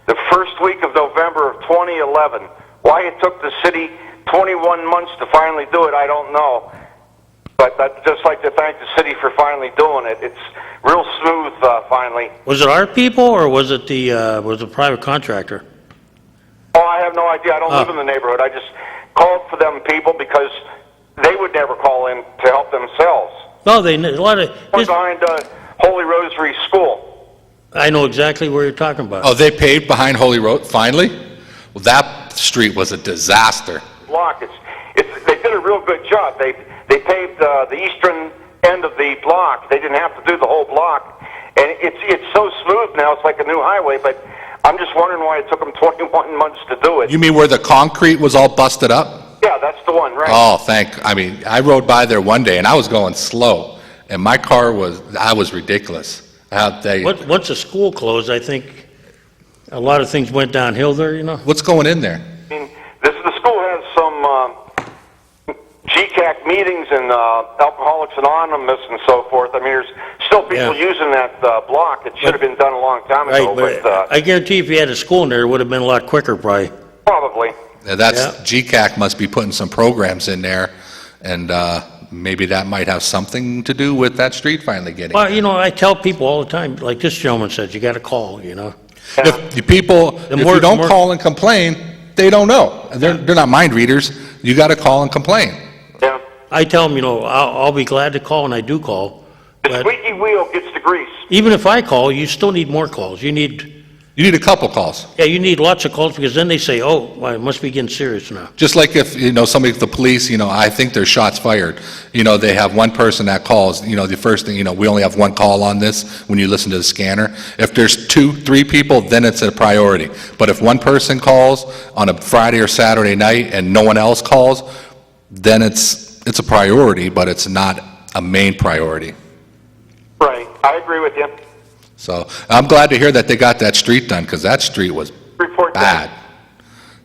S12: the first week of November of 2011. Why it took the city 21 months to finally do it, I don't know. But I'd just like to thank the city for finally doing it. It's real smooth finally.
S1: Was it our people or was it the private contractor?
S12: Oh, I have no idea. I don't live in the neighborhood. I just called for them people because they would never call in to help themselves.
S1: No, a lot of.
S12: We're behind Holy Rosary School.
S1: I know exactly where you're talking about.
S2: Oh, they paved behind Holy Road, finally? Well, that street was a disaster.
S12: Block. They did a real good job. They paved the eastern end of the block. They didn't have to do the whole block, and it's so smooth now. It's like a new highway. But I'm just wondering why it took them 21 months to do it.
S2: You mean where the concrete was all busted up?
S12: Yeah, that's the one, right?
S2: Oh, I rode by there one day and I was going slow and my car was ridiculous.
S1: Once the school closed, I think a lot of things went downhill there,
S2: What's going in there?
S12: I mean, the school has some GCAC meetings and Alcoholics Anonymous and so forth. I mean, there's still people using that block. It should have been done a long time ago.
S1: Right, but I guarantee if you had a school in there, it would have been a lot quicker, probably.
S12: Probably.
S2: GCAC must be putting some programs in there, and maybe that might have something to do with that street finally getting.
S1: Well, I tell people all the time, like this gentleman said, you got to call,
S2: If you don't call and complain, they don't know. They're not mind readers. You got to call and complain.
S12: Yeah.
S1: I tell them, I'll be glad to call, and I do call.
S12: The squeaky wheel gets the grease.
S1: Even if I call, you still need more calls. You need
S2: a couple calls.
S1: Yeah, you need lots of calls because then they say, oh, well, it must be getting serious now.
S2: Just like if, the police, I think there's shots fired. They have one person that calls, the first thing, we only have one call on this when you listen to the scanner. If there's 2-3 people, then it's a priority. But if one person calls on a Friday or Saturday night and no one else calls, then it's a priority, but it's not a main priority.
S12: Right. I agree with you.
S2: So I'm glad to hear that they got that street done, because that street was bad.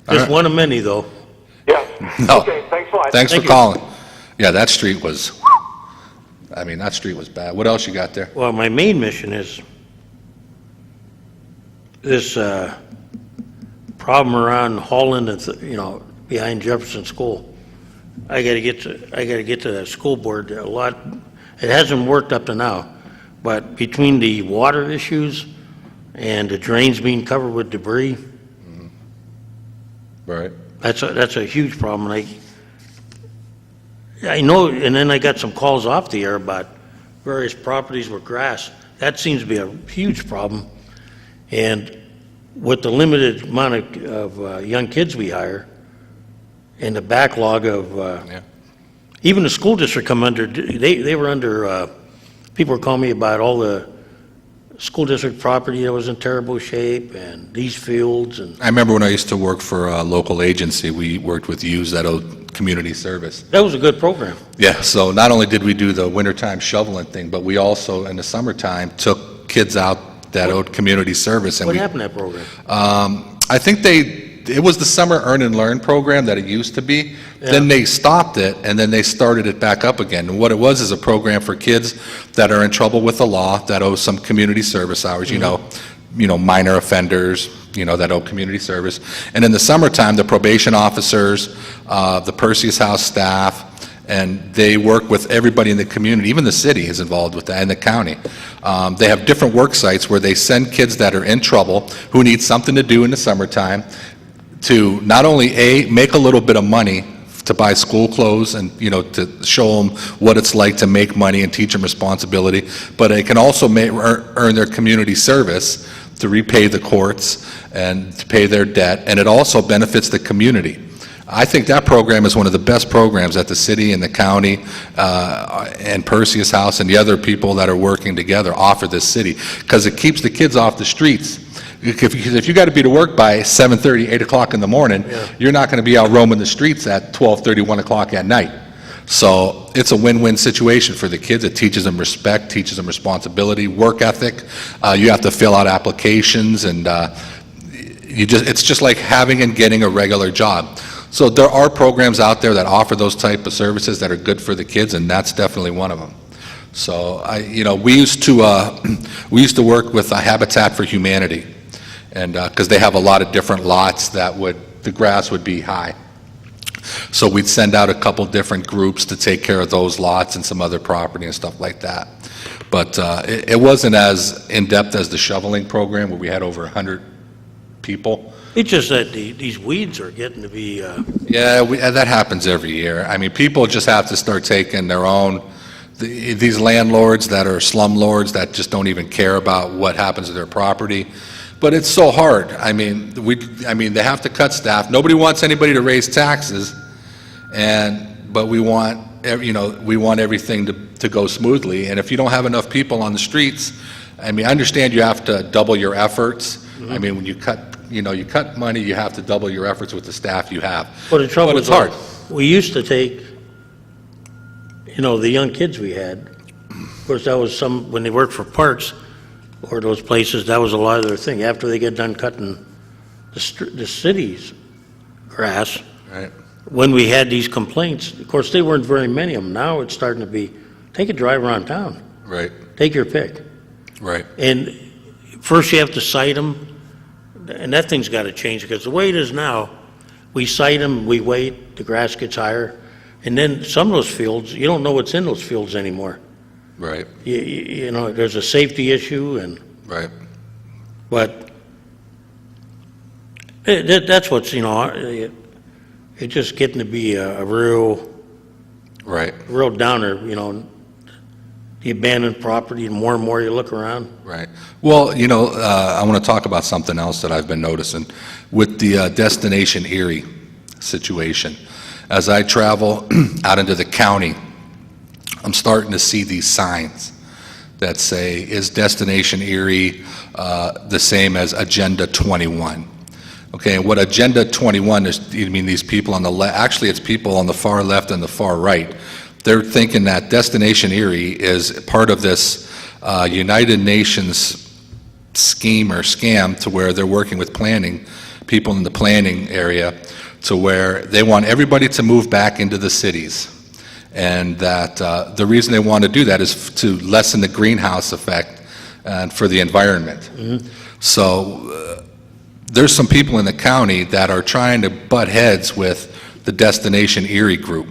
S1: Just one of many, though.
S12: Yeah.
S2: No.
S12: Okay, thanks a lot.
S2: Thanks for calling. Yeah, that street was bad. What else you got there?
S1: Well, my main mission is this problem around Holland and behind Jefferson School. I got to get to the school board a lot. It hasn't worked up to now, but between the water issues and the drains being covered with debris,
S2: Right.
S1: that's a huge problem. I know, and then I got some calls off the air about various properties with grass. That seems to be a huge problem. And with the limited amount of young kids we hire and the backlog of, even the school district come under, they were under, people were calling me about all the school district property that was in terrible shape and these fields and.
S2: I remember when I used to work for a local agency, we worked with youth that owed community service.
S1: That was a good program.
S2: Yeah, so not only did we do the wintertime shoveling thing, but we also, in the summertime, took kids out that owed community service. And
S1: What happened to that program?
S2: I think it was the summer earn and learn program that it used to be.
S1: Yeah.
S2: Then they stopped it, and then they started it back up again. And what it was is a program for kids that are in trouble with the law, that owe some community service hours, you know, minor offenders, that owe community service. And in the summertime, the probation officers, the Perseus House staff, and they work with everybody in the community, even the city is involved with that, and the county. They have different work sites where they send kids that are in trouble, who need something to do in the summertime, to not only make a little bit of money to buy school clothes and, to show them what it's like to make money and teach them responsibility, but they can also earn their community service to repay the courts and to pay their debt, and it also benefits the community. I think that program is one of the best programs that the city and the county and Perseus House and the other people that are working together offer this city, because it keeps the kids off the streets. If you got to be to work by 7:30, 8 o'clock in the morning, you're not going to be out roaming the streets at 12:30, 1 o'clock at night. So it's a win-win situation for the kids. It teaches them respect, teaches them responsibility, work ethic. You have to fill out applications, and it's just like having and getting a regular job. So there are programs out there that offer those type of services that are good for the kids, and that's definitely one of them. So we used to work with Habitat for Humanity, and because they have a lot of different lots that the grass would be high. So we'd send out a couple different groups to take care of those lots and some other property and stuff like that. But it wasn't as in-depth as the shoveling program, where we had over 100 people.
S1: It's just that these weeds are getting to be.
S2: Yeah, that happens every year. I mean, people just have to start taking their own. These landlords that are slumlords that just don't even care about what happens to their property. But it's so hard. I mean, they have to cut staff. Nobody wants anybody to raise taxes, but we want everything to go smoothly. And if you don't have enough people on the streets, I mean, I understand you have to double your efforts. Mm-hmm. I mean, when you cut money, you have to double your efforts with the staff you have.
S1: But the trouble
S2: it's hard.
S1: We used to take, the young kids we had. Of course, that was when they worked for parks or those places, that was a lot of their thing. After they get done cutting the city's grass,
S2: right.
S1: When we had these complaints, of course, they weren't very many of them. Now it's starting to be, take a drive around town.
S2: Right.
S1: Take your pick.
S2: Right.
S1: And first you have to cite them, and that thing's got to change, because the way it is now, we cite them, we wait, the grass gets higher, and then some of those fields, you don't know what's in those fields anymore.
S2: Right.
S1: There's a safety issue, and
S2: right.
S1: But that's what's it's just getting to be a real downer. The abandoned property, and more you look around.
S2: Right. Well, I want to talk about something else that I've been noticing with the Destination Erie situation. As I travel out into the county, I'm starting to see these signs that say, is Destination Erie the same as Agenda 21? Okay, and what Agenda 21 is, these people on the left, actually it's people on the far left and the far right. They're thinking that Destination Erie is part of this United Nations scheme or scam, to where they're working with people in the planning area, to where they want everybody to move back into the cities. And that the reason they want to do that is to lessen the greenhouse effect and for the environment. Mm-hmm. So there's some people in the county that are trying to butt heads with the Destination Erie group,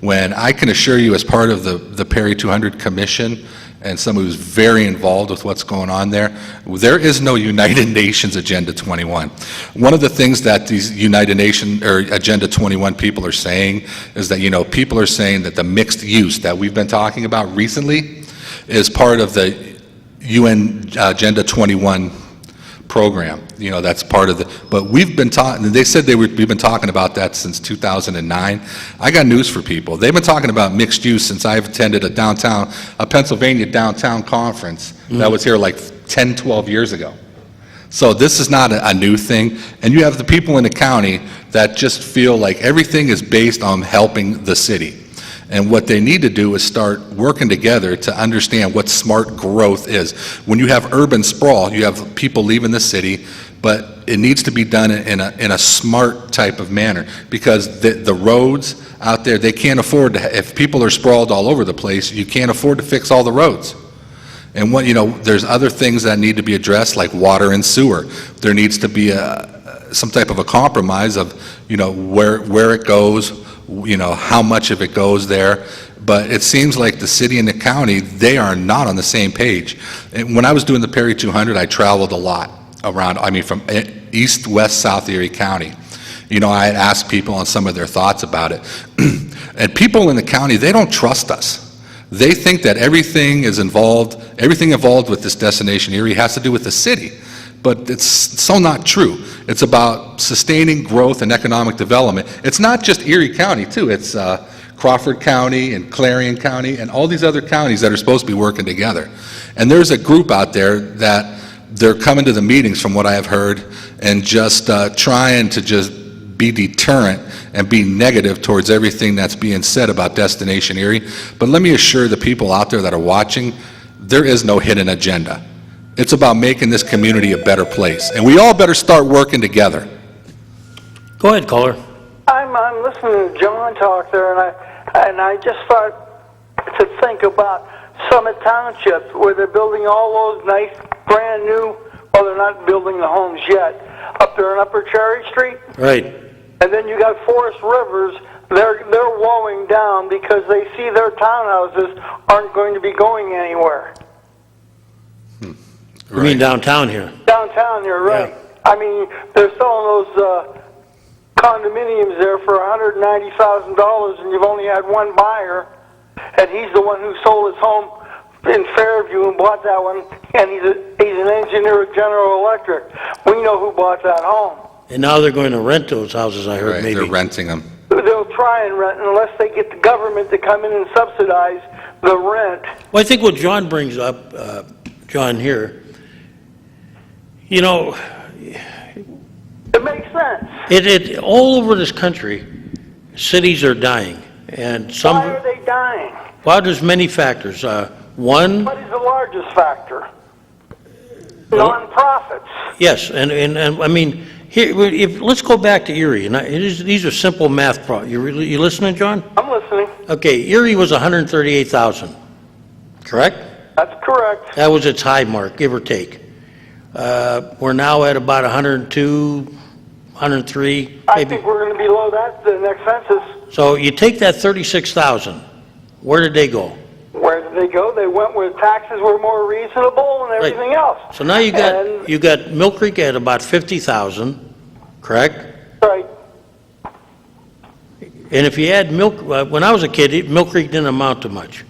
S2: when I can assure you, as part of the Perry 200 Commission and someone who's very involved with what's going on there. There is no United Nations Agenda 21. One of the things that these United Nations or Agenda 21 people are saying is that, people are saying that the mixed use that we've been talking about recently is part of the UN Agenda 21 program. That's part of the, but we've been talking, they said we've been talking about that since 2009. I got news for people. They've been talking about mixed use since I've attended a Pennsylvania downtown conference that was here like 10, 12 years ago. So this is not a new thing. And you have the people in the county that just feel like everything is based on helping the city. And what they need to do is start working together to understand what smart growth is. When you have urban sprawl, you have people leaving the city, but it needs to be done in a smart type of manner, because the roads out there, they can't afford to, if people are sprawled all over the place, you can't afford to fix all the roads. And there's other things that need to be addressed, like water and sewer. There needs to be some type of a compromise of, where it goes, how much of it goes there. But it seems like the city and the county, they are not on the same page. And when I was doing the Perry 200, I traveled a lot around, from east, west, south Erie County. I had asked people on some of their thoughts about it. And people in the county, they don't trust us. They think that everything involved with this Destination Erie has to do with the city. But it's so not true. It's about sustaining growth and economic development. It's not just Erie County, too. It's Crawford County and Clarion County and all these other counties that are supposed to be working together. And there's a group out there that they're coming to the meetings, from what I have heard, and just trying to just be deterrent and be negative towards everything that's being said about Destination Erie. But let me assure the people out there that are watching, there is no hidden agenda. It's about making this community a better place, and we all better start working together.
S1: Go ahead, caller.
S6: I'm listening to John talk there, and I just thought to think about Summit Township, where they're building all those nice, brand new, well, they're not building the homes yet, up there on Upper Cherry Street.
S1: Right.
S6: And then you got Forest Rivers. They're wowing down because they see their townhouses aren't going to be going anywhere.
S1: You mean downtown here?
S6: Downtown here, right. Yeah. They're selling those condominiums there for $190,000, and you've only had one buyer, and he's the one who sold his home in Fairview and bought that one, and he's an engineer at General Electric. We know who bought that home.
S1: And now they're going to rent those houses, I heard, maybe.
S2: They're renting them.
S6: They'll try and rent unless they get the government to come in and subsidize the rent.
S1: Well, I think what John brings up, John here,
S6: it makes sense.
S1: It all over this country, cities are dying, and some.
S6: Why are they dying?
S1: Well, there's many factors. One.
S6: What is the largest factor? Non-profits.
S1: Yes, and here, let's go back to Erie, and these are simple math problems. You listening, John?
S6: I'm listening.
S1: Okay, Erie was 138,000, correct?
S6: That's correct.
S1: That was its high mark, give or take. We're now at about 102, 103.
S6: I think we're going to be below that the next census.
S1: So you take that 36,000. Where did they go?
S6: Where did they go? They went where taxes were more reasonable and everything else.
S1: So now you got Mill Creek at about 50,000, correct?
S6: Right.
S1: And if you add when I was a kid, Mill Creek didn't amount to much,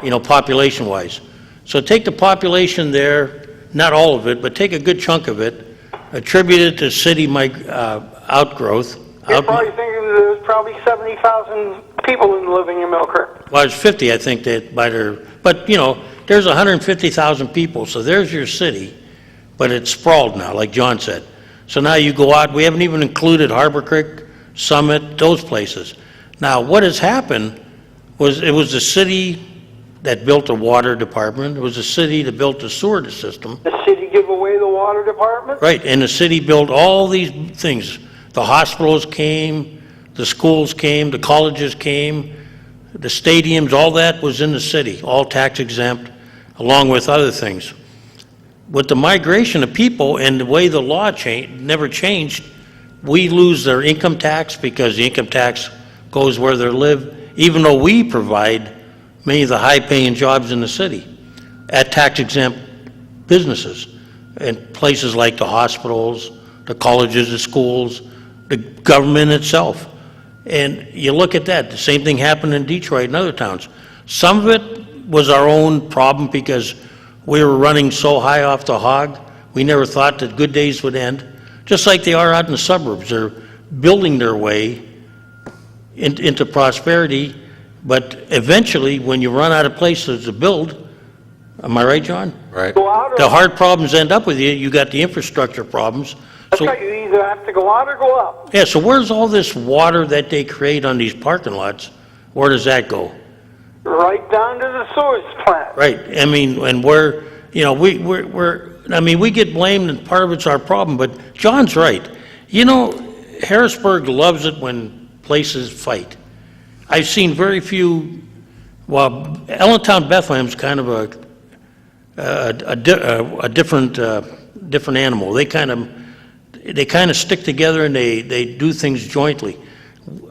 S1: population-wise. So take the population there. Not all of it, but take a good chunk of it, attribute it to city outgrowth.
S6: You're probably thinking there's probably 70,000 people living in Mill Creek.
S1: Well, it's 50, I think, but there's 150,000 people, so there's your city, but it's sprawled now, like John said. So now you go out, we haven't even included Harbor Creek, Summit, those places. Now, what has happened was it was the city that built a water department. It was the city that built the sewer system.
S6: The city give away the water department?
S1: Right, and the city built all these things. The hospitals came, the schools came, the colleges came, the stadiums, all that was in the city, all tax exempt, along with other things. With the migration of people and the way the law never changed, we lose their income tax because the income tax goes where they live, even though we provide many of the high-paying jobs in the city. at tax-exempt businesses in places like the hospitals, the colleges, the schools, the government itself. And you look at that, the same thing happened in Detroit and other towns. Some of it was our own problem because we were running so high off the hog, we never thought that good days would end. Just like they are out in the suburbs, they're building their way into prosperity, but eventually, when you run out of places to build, am I right, John?
S2: Right.
S1: The hard problems end up with you. You got the infrastructure problems.
S6: That's right. You either have to go out or go up.
S1: Yeah, so where's all this water that they create on these parking lots? Where does that go?
S6: Right down to the sewage plant.
S1: Right. I mean, and we're, you know, we get blamed and part of it's our problem, but John's right. You know, Harrisburg loves it when places fight. I've seen very few, well, Allentown Bethlehem's kind of a different animal. They kind of stick together and they do things jointly.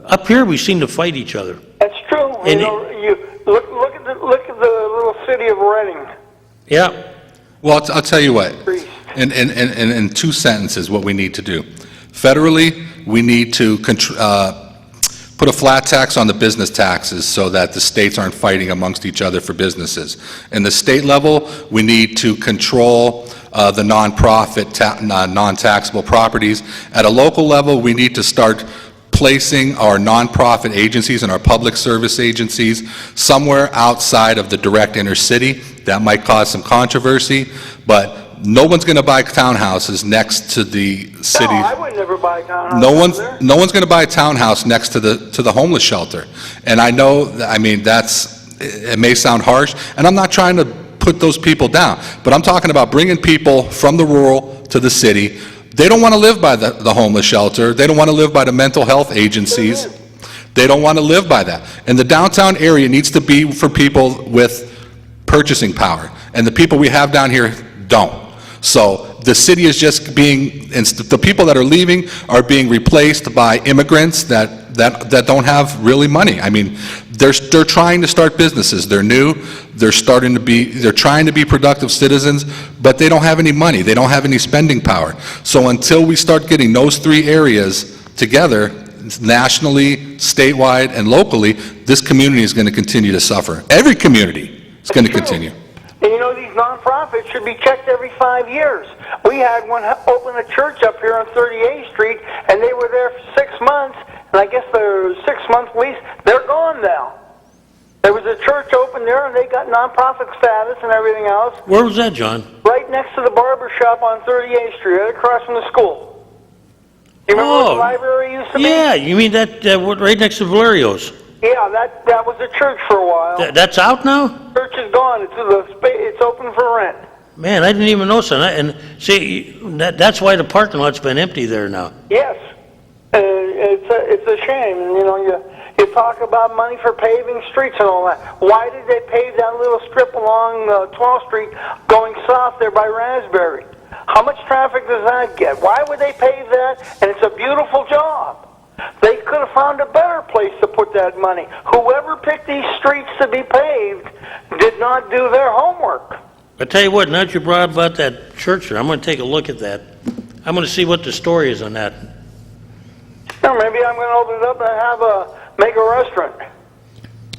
S1: Up here, we seem to fight each other.
S6: That's true.
S1: And
S6: you look at the little city of Reading.
S1: Yeah.
S2: Well, I'll tell you what, in 2 sentences, what we need to do. Federally, we need to put a flat tax on the business taxes so that the states aren't fighting amongst each other for businesses. In the state level, we need to control the nonprofit, non-taxable properties. At a local level, we need to start placing our nonprofit agencies and our public service agencies somewhere outside of the direct inner city. That might cause some controversy, but no one's going to buy townhouses next to the city.
S6: No, I would never buy a townhouse.
S2: No one's going to buy a townhouse next to the homeless shelter. And I know, I mean, it may sound harsh, and I'm not trying to put those people down, but I'm talking about bringing people from the rural to the city. They don't want to live by the homeless shelter. They don't want to live by the mental health agencies. They don't want to live by that. And the downtown area needs to be for people with purchasing power. And the people we have down here don't. So the city is just being, the people that are leaving are being replaced by immigrants that don't have really money. I mean, they're trying to start businesses. They're new. They're trying to be productive citizens, but they don't have any money. They don't have any spending power. So until we start getting those 3 areas together, nationally, statewide, and locally, this community is going to continue to suffer. Every community is going to continue.
S6: And you know, these nonprofits should be checked every 5 years. We had one open a church up here on 38th Street, and they were there for 6 months, and I guess their 6-month lease, they're gone now. There was a church open there, and they got nonprofit status and everything else.
S1: Where was that, John?
S6: Right next to the barber shop on 38th Street, right across from the school. You remember where the library used to be?
S1: Yeah, you mean that right next to Valerio's?
S6: Yeah, that was a church for a while.
S1: That's out now?
S6: Church is gone. It's open for rent.
S1: Man, I didn't even notice that. And see, that's why the parking lot's been empty there now.
S6: Yes, it's a shame. And you know, you talk about money for paving streets and all that. Why did they pave that little strip along 12th Street going south there by Raspberry? How much traffic does that get? Why would they pave that? And it's a beautiful job. They could have found a better place to put that money. Whoever picked these streets to be paved did not do their homework.
S1: I tell you what, now that you brought up about that church there, I'm going to take a look at that. I'm going to see what the story is on that.
S6: Or maybe I'm going to open it up and make a restaurant.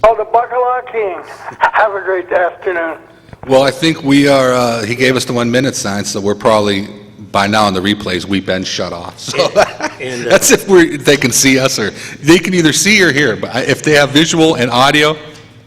S6: Oh, the Bacala King. Have a great afternoon.
S2: Well, I think we are, he gave us the 1 minute sign, so we're probably, by now on the replays, we've been shut off. So that's if they can see us, or they can either see or hear. But if they have visual and audio.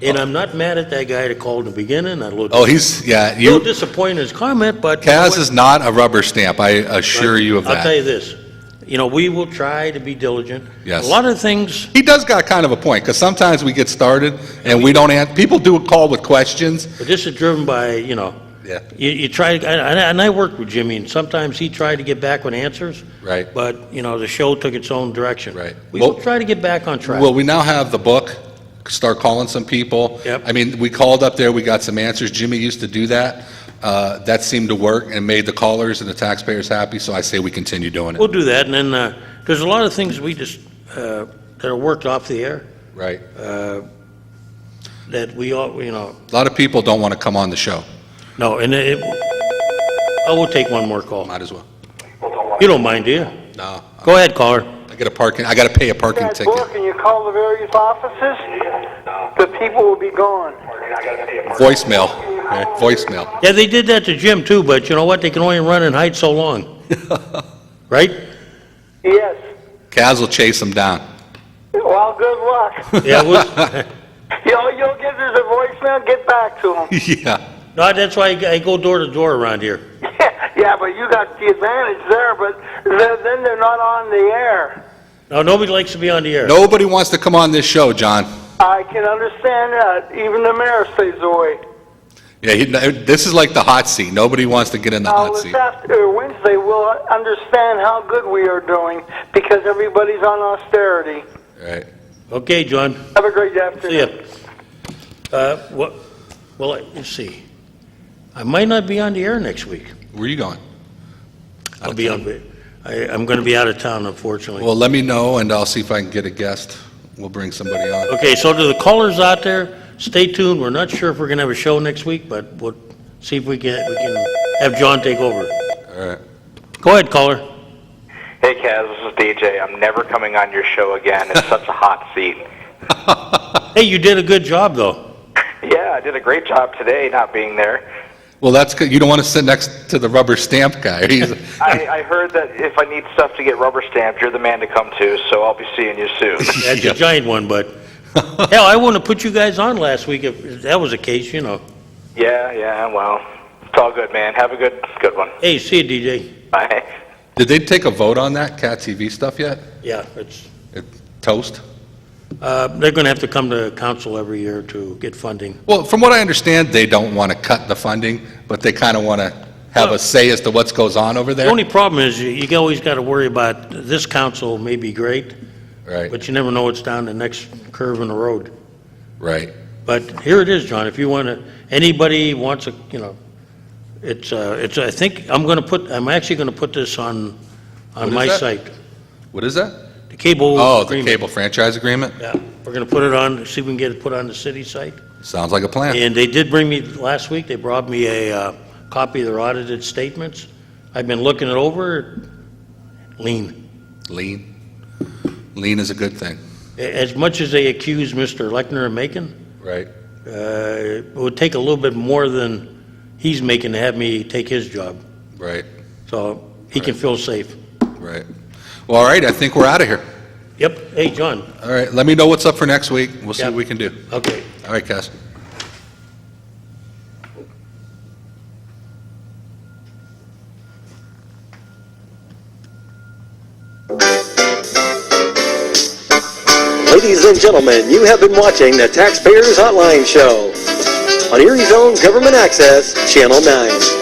S1: And I'm not mad at that guy that called in the beginning. A little disappointed in his comment, but
S2: Kaz is not a rubber stamp. I assure you of that.
S1: I'll tell you this. You know, we will try to be diligent.
S2: Yes.
S1: A lot of things.
S2: He does got kind of a point, because sometimes we get started and we don't answer. People do a call with questions.
S1: But this is driven by, you know.
S2: Yeah.
S1: You try, and I worked with Jimmy, and sometimes he tried to get back with answers.
S2: Right.
S1: But, you know, the show took its own direction.
S2: Right.
S1: We will try to get back on track.
S2: Well, we now have the book. Start calling some people.
S1: Yep.
S2: I mean, we called up there. We got some answers. Jimmy used to do that. That seemed to work and made the callers and the taxpayers happy. So I say we continue doing it.
S1: We'll do that. And then there's a lot of things we just that are worked off the air.
S2: Right.
S1: That we all, you know.
S2: A lot of people don't want to come on the show.
S1: No, and we'll take one more call.
S2: Might as well.
S1: You don't mind, do you?
S2: No.
S1: Go ahead, caller.
S2: I got to pay a parking
S6: That
S2: ticket.
S6: book and you call the various offices, the people will be gone.
S2: Voicemail. Okay, voicemail.
S1: Yeah, they did that to Jim too, but you know what? They can only run and hide so long. Right?
S6: Yes.
S2: Kaz will chase him down.
S6: Well, good luck.
S1: Yeah,
S6: You'll get there's a voicemail, get back to them.
S2: Yeah.
S1: no, that's why I go door to door around here.
S6: Yeah, but you got the advantage there, but then they're not on the air.
S1: No, nobody likes to be on the air.
S2: Nobody wants to come on this show, John.
S6: I can understand that. Even the mayor stays away.
S2: Yeah, this is like the hot seat. Nobody wants to get in the hot seat.
S6: After Wednesday, we'll understand how good we are doing because everybody's on austerity.
S2: Right.
S1: Okay, John.
S6: Have a great afternoon.
S1: See ya. Well, let's see. I might not be on the air next week.
S2: Where are you going?
S1: I'm going to be out of town, unfortunately.
S2: Well, let me know, and I'll see if I can get a guest. We'll bring somebody on.
S1: Okay, so to the callers out there, stay tuned. We're not sure if we're going to have a show next week, but we'll see if we can have John take over.
S2: All right.
S1: Go ahead, caller.
S13: Hey, Kaz, this is DJ. I'm never coming on your show again. It's such a hot seat.
S1: Hey, you did a good job, though.
S13: Yeah, I did a great job today not being there.
S2: Well, that's good. You don't want to sit next to the rubber stamp guy.
S13: I heard that if I need stuff to get rubber stamped, you're the man to come to, so I'll be seeing you soon.
S1: That's a giant one, but hell, I wouldn't have put you guys on last week if that was the case, you know.
S13: Yeah, well, it's all good, man. Have a good one.
S1: Hey, see you, DJ.
S13: Bye.
S2: Did they take a vote on that Cat TV stuff yet?
S1: Yeah,
S2: It's toast?
S1: they're going to have to come to council every year to get funding.
S2: Well, from what I understand, they don't want to cut the funding, but they kind of want to have a say as to what goes on over there.
S1: The only problem is you always got to worry about this council may be great,
S2: Right,
S1: but you never know what's down the next curve in the road.
S2: right.
S1: But here it is, John. If you want to, anybody wants a, it's. I think I'm actually going to put this on
S2: What
S1: my
S2: is that?
S1: site.
S2: What is that?
S1: The cable.
S2: Oh, the
S1: agreement.
S2: cable franchise agreement?
S1: Yeah, we're going to put it on. See if we can get it put on the city site.
S2: Sounds like a plan.
S1: And they did bring me last week. They brought me a copy of their audited statements. I've been looking it over. Lean.
S2: Lean is a good thing.
S1: As much as they accuse Mr. Lechner of making,
S2: Right.
S1: it would take a little bit more than he's making to have me take his job.
S2: Right,
S1: So he can feel safe.
S2: right. Well, all right, I think we're out of here.
S1: Yep. Hey, John.
S2: All right, let me know what's up for next week. We'll see
S1: Yep.
S2: what we can do.
S1: Okay.
S2: All right, Cass.
S3: Ladies and gentlemen, you have been watching the Taxpayers Hotline Show on Erie's own Government Access, Channel 9.